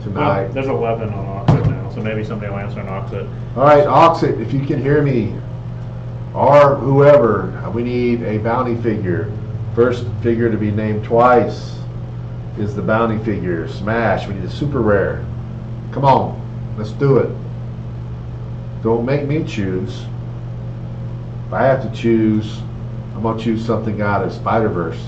tonight. Well, there's 11 on Auxxit now, so maybe somebody will answer on Auxxit. All right, Auxxit, if you can hear me, or whoever, we need a bounty figure. First figure to be named twice is the bounty figure. Smash. We need a super rare. Come on, let's do it. Don't make me choose. If I have to choose, I'm going to choose something out of Spider-Verse.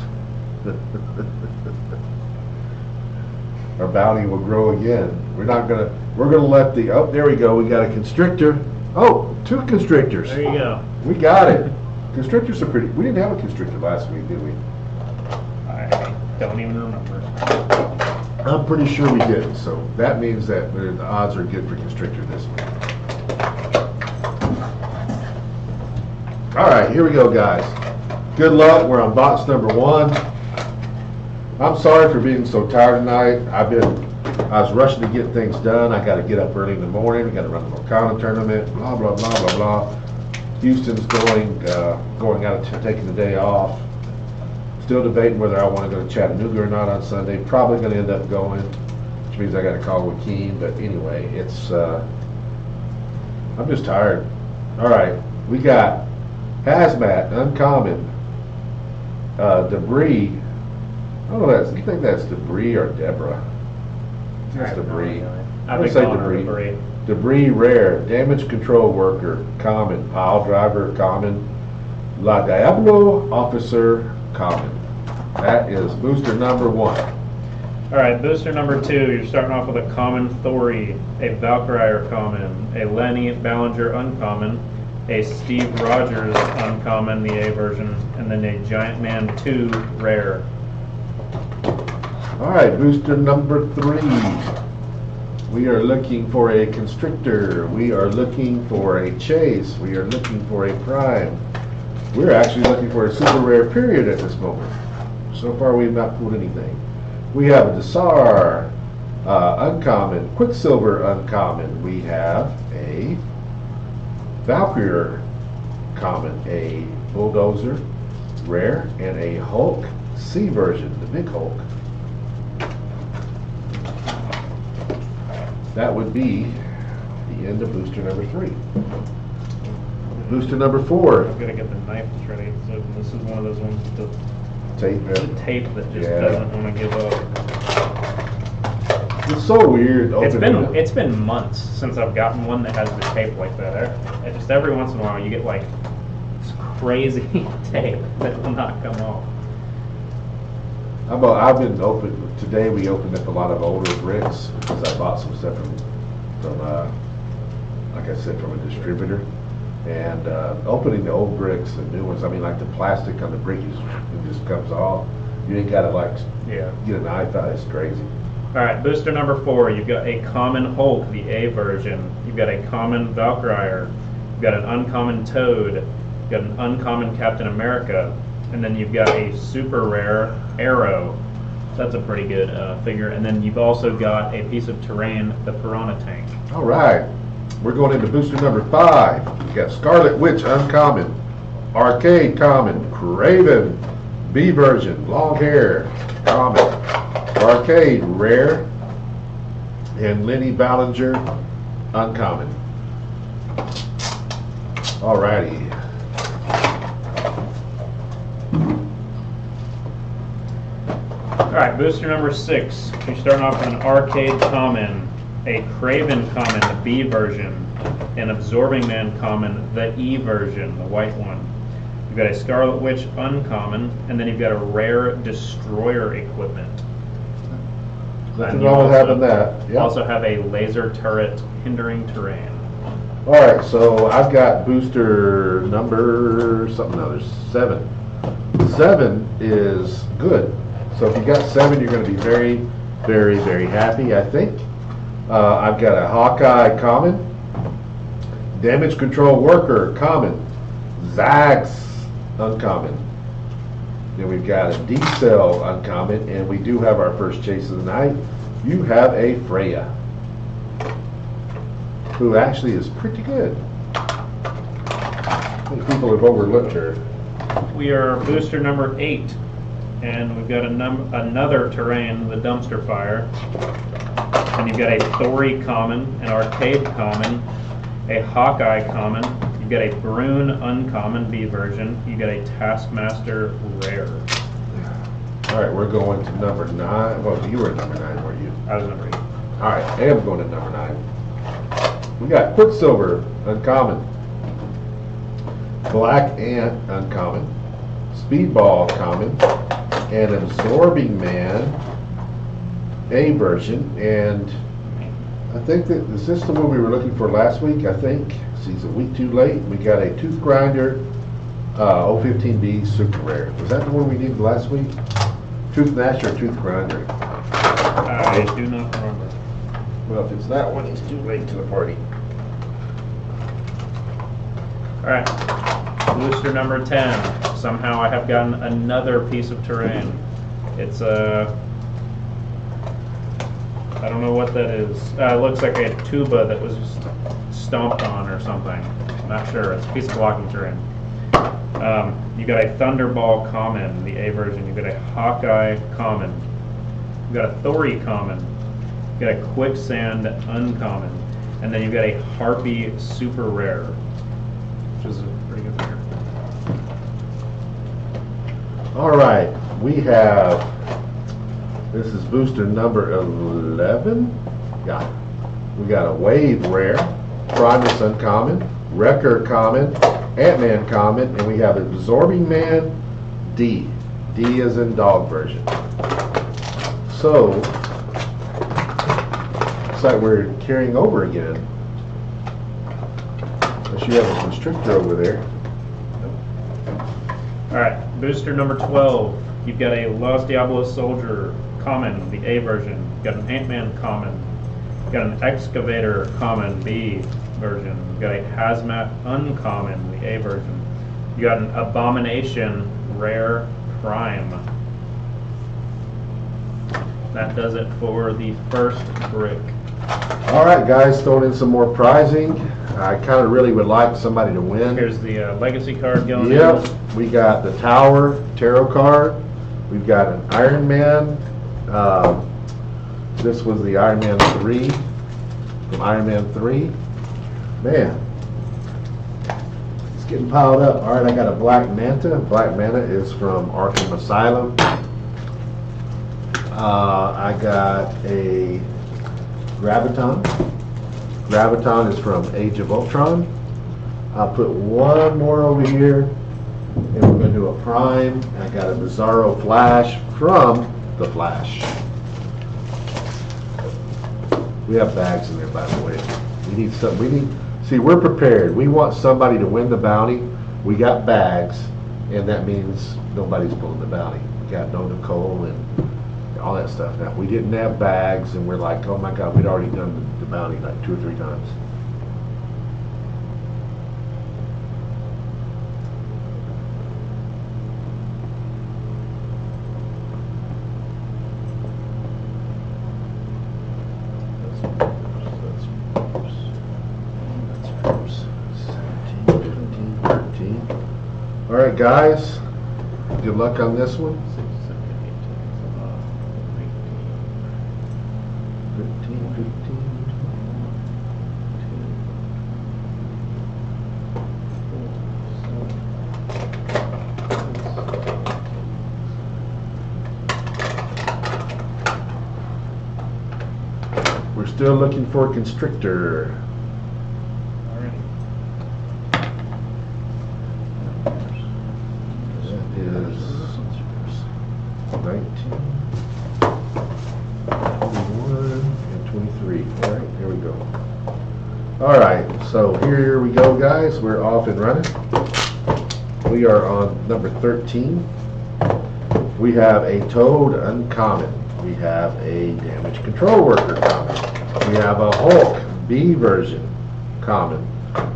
Our bounty will grow again. We're going to let there we go. We got a constrictor. Oh, 2 constrictors. There you go. We got it. Constrictors are pretty. We didn't have a constrictor last week, did we? I don't even remember. I'm pretty sure we did. So that means that the odds are good for constrictor this week. All right, here we go, guys. Good luck. We're on box number 1. I'm sorry for being so tired tonight. I was rushing to get things done. I got to get up early in the morning. I got to run the Locana tournament. Blah blah blah blah blah. Houston's going out taking the day off. Still debating whether I want to go to Chattanooga or not on Sunday. Probably going to end up going, which means I got to call with Keen. But anyway, I'm just tired. All right, we got Hazmat, Uncommon, Debris. I don't know, you think that's Debris or Deborah? That's Debris. I would say Debris. Debris rare, damage control worker, common, pile driver, common, La Diablo officer, common. That is booster number 1. All right, booster number 2. You're starting off with a common Thori, a Valkyrie common, a Lenny Ballinger uncommon, a Steve Rogers uncommon, the A version, and then a Giant Man 2 rare. All right, booster number 3. We are looking for a Constrictor. We are looking for a Chase. We are looking for a Prime. We're actually looking for a super rare period at this moment. So far, we have not pulled anything. We have a Desar, Uncommon, Quicksilver uncommon, we have a Valkyrie common, a Bulldozer rare, and a Hulk C version, the big Hulk. That would be the end of booster number 3. Booster number 4. I'm gonna get the knife to try to get this open. This is one of those ones with Tape. the tape that just Yeah. doesn't want to give up. It's so weird. It's been months since I've gotten one that has the tape like that. Just every once in a while you get like this crazy tape that will not come off. I've been open today. We opened up a lot of older bricks because I bought some stuff from like I said, from a distributor. And opening the old bricks and new ones, I mean, like the plastic on the brick it just comes off. You ain't gotta like get a knife out. It's crazy. All right, booster number 4. You've got a common Hulk, the A version. You've got a common Valkyrie. You've got an uncommon Toad. You've got an uncommon Captain America, and then you've got a super rare Arrow. That's a pretty good figure. And then you've also got a piece of terrain, the Piranha Tank. All right, we're going into booster number 5. We got Scarlet Witch uncommon, Arcade common, Craven B version, long hair common, Arcade rare, and Lenny Ballinger uncommon. Alrighty. Alright, booster number 6. You're starting off with an Arcade common, a Craven common, the B version, an Absorbing Man common, the E version, the white one. You've got a Scarlet Witch uncommon, and then you've got a rare Destroyer equipment. Nothing wrong with having that. You also have a laser turret hindering terrain. Alright, so I've got booster number something other, 7. 7 is good. So if you got 7, you're going to be very, very, very happy, I think. I've got a Hawkeye common, Damage Control Worker common, Zags uncommon. Then we've got a D-Cell uncommon, and we do have our first chase of the night. You have a Freya, who actually is pretty good. I think people have overlooked her. We are booster number 8, and we've got another terrain, the Dumpster Fire. And you've got a Thori common, an Arcade common, a Hawkeye common, you've got a Brune uncommon B version, you've got a Taskmaster rare. Alright, we're going to number 9. Well, you were at number 9, weren't you? I was number 8. Alright, I am going to number 9. We got Quicksilver uncommon, Black Ant uncommon, Speedball common, and Absorbing Man A version. And I think that, is this the one we were looking for last week? I think. She's a week too late. We got a Tooth Grinder 015B Super Rare. Was that the one we needed last week? Tooth Gnash or Tooth Grinder? I do not remember. Well, if it's that one, he's too late to the party. Alright, booster number 10. Somehow I have gotten another piece of terrain. It's I don't know what that is. It looks like a tuba that was stomped on or something. Not sure. It's a piece of blocking terrain. You got a Thunderball common, the A version. You got a Hawkeye common. You got a Thori common. You got a Quicksand uncommon, and then you got a Harpy super rare, which is a pretty good figure. All right, we have. This is booster number 11. Yeah, we got a Wave rare, Primus uncommon, Wrecker common, Ant-Man common, and we have Absorbing Man D. D is in dog version. So, looks like we're carrying over again. Unless you have a constrictor over there. Alright, booster number 12. You've got a Los Diablos Soldier common, the A version. You've got an Ant-Man common. You've got an Excavator common, B version. You've got a Hazmat uncommon, the A version. You got an Abomination rare prime. that does it for the first brick. All right, guys, throwing in some more prizing. I kind of really would like somebody to win. Here's the legacy card going Yep, in. we got the Tower Tarot card. We've got an Iron Man. This was the Iron Man 3 from Iron Man 3. Man, it's getting piled up. All right, I got a Black Manta. Black Manta is from Arkham Asylum. I got a Graviton. Graviton is from Age of Ultron. I'll put one more over here, and we're going to do a Prime. I got a Bizarro Flash from The Flash. We have bags in there, by the way. We need some. See, we're prepared. We want somebody to win the bounty. We got bags, and that means nobody's pulling the bounty. We got no Nicole and all that stuff. Now, if we didn't have bags, and we're like, oh my God, we'd already done the bounty like 2 or 3 times. All right, guys, good luck on this one. 15, 15. We're still looking for Constrictor. That is 19, 21, and 23. All right, here we go. All right, so here we go, guys. We're off and running. We are on number 13. We have a Toad Uncommon. We have a Damage Control Worker Common. We have a Hulk B version Common.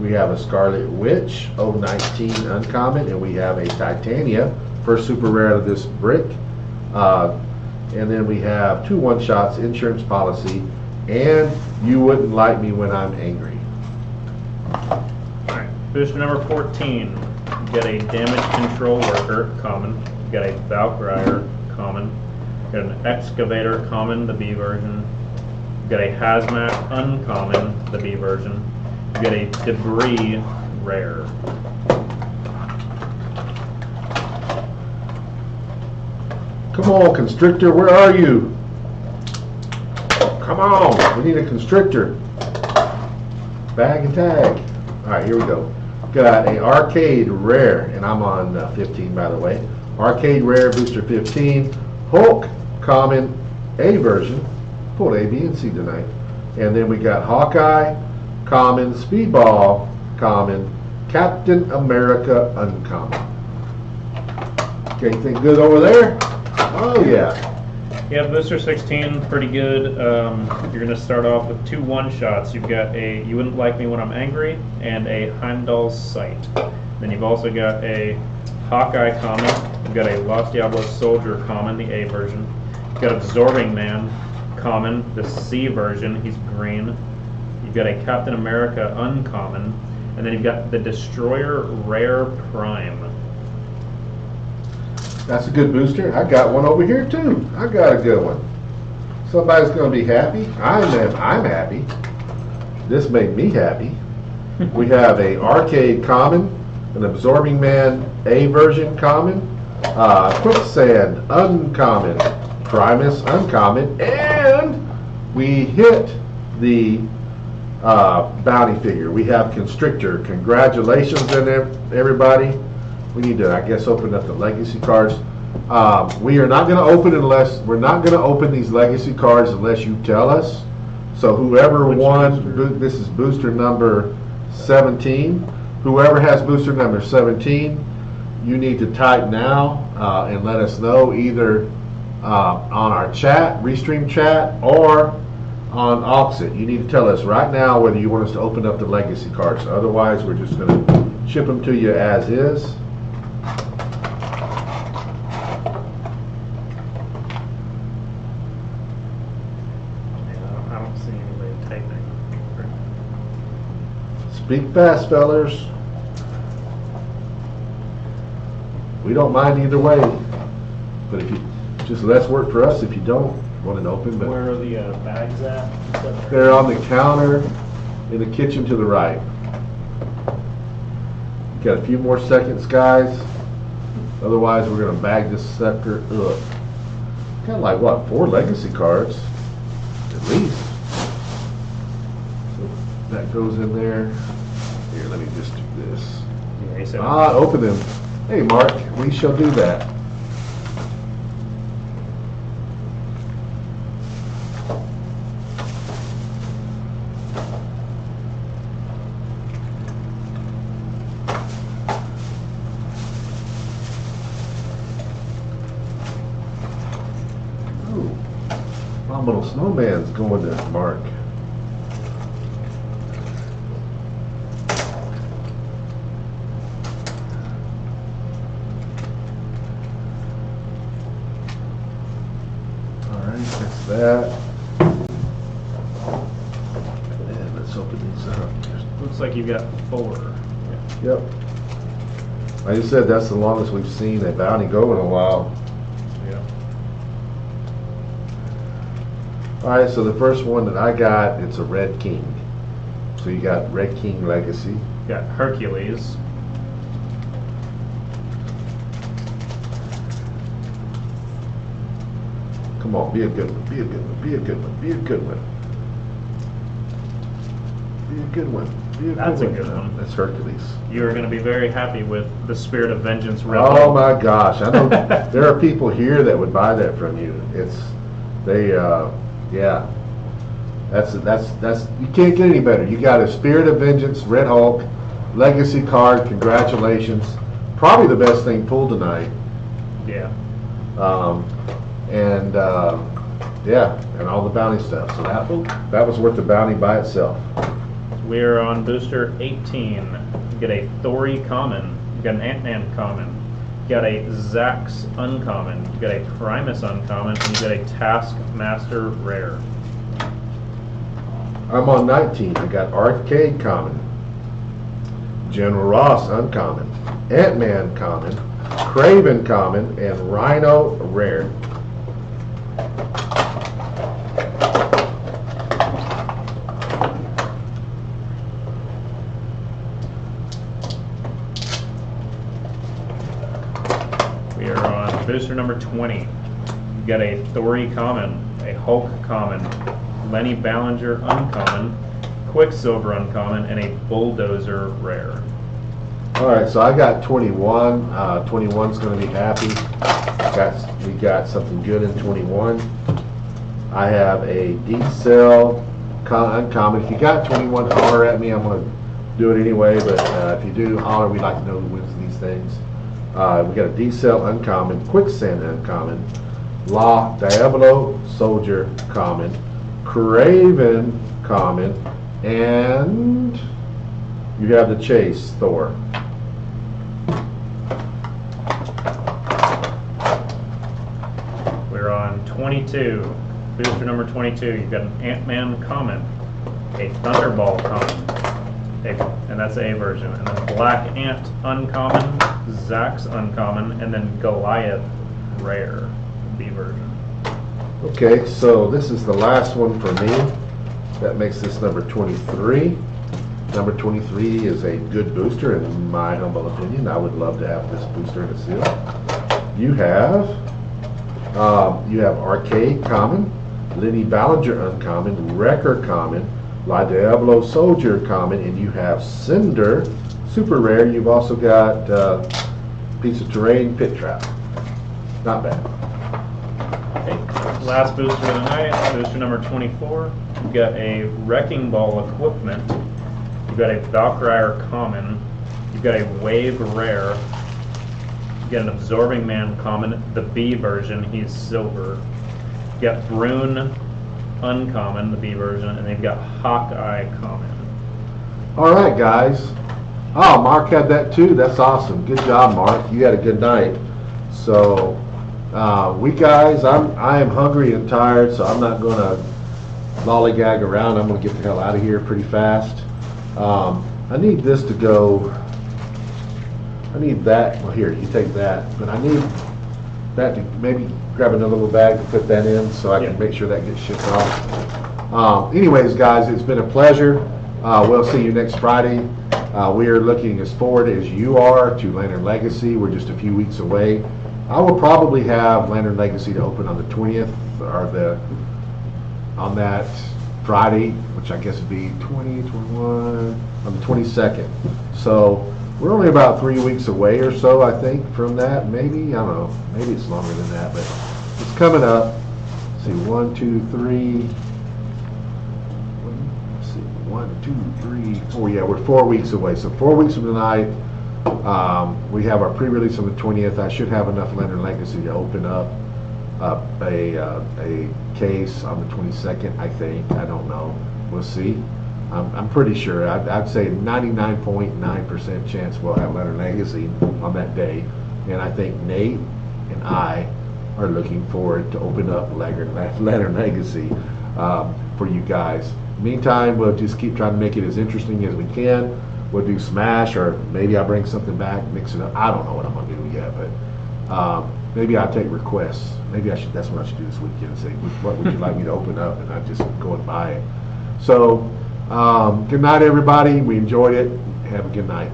We have a Scarlet Witch 019 Uncommon, and we have a Titania, first super rare out of this brick. And then we have 2 one-shots, Insurance Policy, and You Wouldn't Like Me When I'm Angry. Alright, booster number 14. You get a Damage Control Worker Common. You got a Valkyrie Common. You got an Excavator Common, the B version. You got a Hazmat Uncommon, the B version. You get a Debris Rare. Come on, Constrictor, where are you? Come on, we need a Constrictor. Bag and tag. All right, here we go. Got a Arcade Rare, and I'm on 15, by the way. Arcade Rare, booster 15. Hulk Common, A version. Pulled A, B, and C tonight. And then we got Hawkeye Common, Speedball Common, Captain America Uncommon. Okay, anything good over there? Oh yeah. Yeah, booster 16, pretty good. You're going to start off with 2 one-shots. You've got a You Wouldn't Like Me When I'm Angry and a Heimdall's Sight. Then you've also got a Hawkeye Common. You've got a Los Diablos Soldier Common, the A version. You've got Absorbing Man Common, the C version. He's green. You've got a Captain America Uncommon. And then you've got the Destroyer Rare Prime. That's a good booster. I got one over here too. I got a good one. Somebody's going to be happy. I'm happy. This made me happy. We have a Arcade Common, an Absorbing Man A version Common, Quicksand Uncommon, Primus Uncommon, and we hit the bounty figure. We have Constrictor. Congratulations, everybody. We need to, I guess, open up the legacy cards. We are not going to we're not going to open these legacy cards unless you tell us. So whoever won, this is booster number 17. Whoever has booster number 17, you need to type now and let us know either on our chat, Restream chat, or on Auxxit. You need to tell us right now whether you want us to open up the legacy cards. Otherwise, we're just going to ship them to you as is. Speak fast, fellers. We don't mind either way, but if you just less work for us if you don't want it open. But where are the bags at? they're on the counter in the kitchen to the right. Got a few more seconds, guys. Otherwise, we're gonna bag this sucker up. Got like what, 4 legacy cards, at least. So that goes in there. Here, let me just do this. Yeah, open them. Hey, Mark, we shall do that. Phenomenal Snowman's going to Mark. Alright, that's that. And let's open these up. Looks like you've got 4. Yep. Like I said, that's the longest we've seen a bounty go in a while. Alright, so the first one that I got, it's a Red King. So you got Red King Legacy. You got Hercules. Come on, be a good one, be a good one, be a good one, be a good one. Be a good one, be a That's good a one. good one. That's Hercules. You are going to be very happy with the Spirit of Vengeance Rebel. Oh my gosh, I know there are people here that would buy that from you. Yeah. That's you can't get any better. You got a Spirit of Vengeance, Red Hulk, Legacy card. Congratulations. Probably the best thing pulled tonight. Yeah. And all the bounty stuff. So that was worth the bounty by itself. We are on booster 18. You get a Thori common. You got an Ant-Man common. You got a Zax uncommon. You got a Primus uncommon, and you got a Taskmaster rare. I'm on 19. I got Arcade common, General Ross uncommon, Ant-Man common, Craven common, and Rhino rare. We are on booster number 20. You got a Thori common, a Hulk common, Lenny Ballinger uncommon, Quicksilver uncommon, and a Bulldozer rare. Alright, so I got 21. 21's going to be happy. We got something good in 21. I have a D-Cell uncommon. If you got 21, holler at me. I'm going to do it anyway, but if you do, holler. We'd like to know who wins these things. We got a D-Cell uncommon, Quicksand uncommon, La Diablo Soldier common, Craven common, and you have the Chase Thor. We're on 22. Booster number 22. You've got an Ant-Man common, a Thunderball common, and that's a version, and then Black Ant uncommon, Zax uncommon, and then Goliath rare, B version. Okay, so this is the last one for me. That makes this number 23. Number 23 is a good booster in my humble opinion. I would love to have this booster in a seal. You have Arcade common, Lenny Ballinger uncommon, Wrecker common, La Diablo Soldier common, and you have Cinder super rare. You've also got Piece of Terrain Pit Trap. Not bad. Okay. Last booster of the night, booster number 24. You've got a Wrecking Ball equipment. You've got a Valkyrie common. You've got a Wave rare. You've got an Absorbing Man common, the B version. He's silver. You've got Brune uncommon, the B version, and they've got Hawkeye common. All right, guys. Oh, Mark had that too. That's awesome. Good job, Mark. You had a good night. So, I am hungry and tired, so I'm not going to lollygag around. I'm going to get the hell out of here pretty fast. I I need this to go, I need that, well here, you take that, but I need that to maybe grab another little bag to put that in so I can Yeah. make sure that gets shipped off. Anyways, guys, it's been a pleasure. We'll see you next Friday. We are looking as forward as you are to Lantern Legacy. We're just a few weeks away. I will probably have Lantern Legacy to open on the 20th or on that Friday, which I guess would be 20, 21, on the 22nd. So we're only about 3 weeks away or so, I think, from that. Maybe, I don't know, maybe it's longer than that, but it's coming up. Let's see, 1, 2, 3. Let's see, 1, 2, 3, 4. Yeah, we're 4 weeks away. So 4 weeks from tonight, we have our pre-release on the 20th. I should have enough Lantern Legacy to open up a case on the 22nd, I think. I don't know. We'll see. I'm pretty sure. I'd say 99.9% chance we'll have Lantern Legacy on that day. And I think Nate and I are looking forward to open up Lantern Legacy for you guys. Meantime, we'll just keep trying to make it as interesting as we can. We'll do Smash, or maybe I'll bring something back, mix it up. I don't know what I'm going to do yet, but maybe I'll take requests. Maybe that's what I should do this weekend and say, what would you like me to open up, and I just go and buy it. So, good night, everybody. We enjoyed it. Have a good night.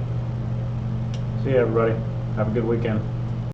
See you, everybody. Have a good weekend.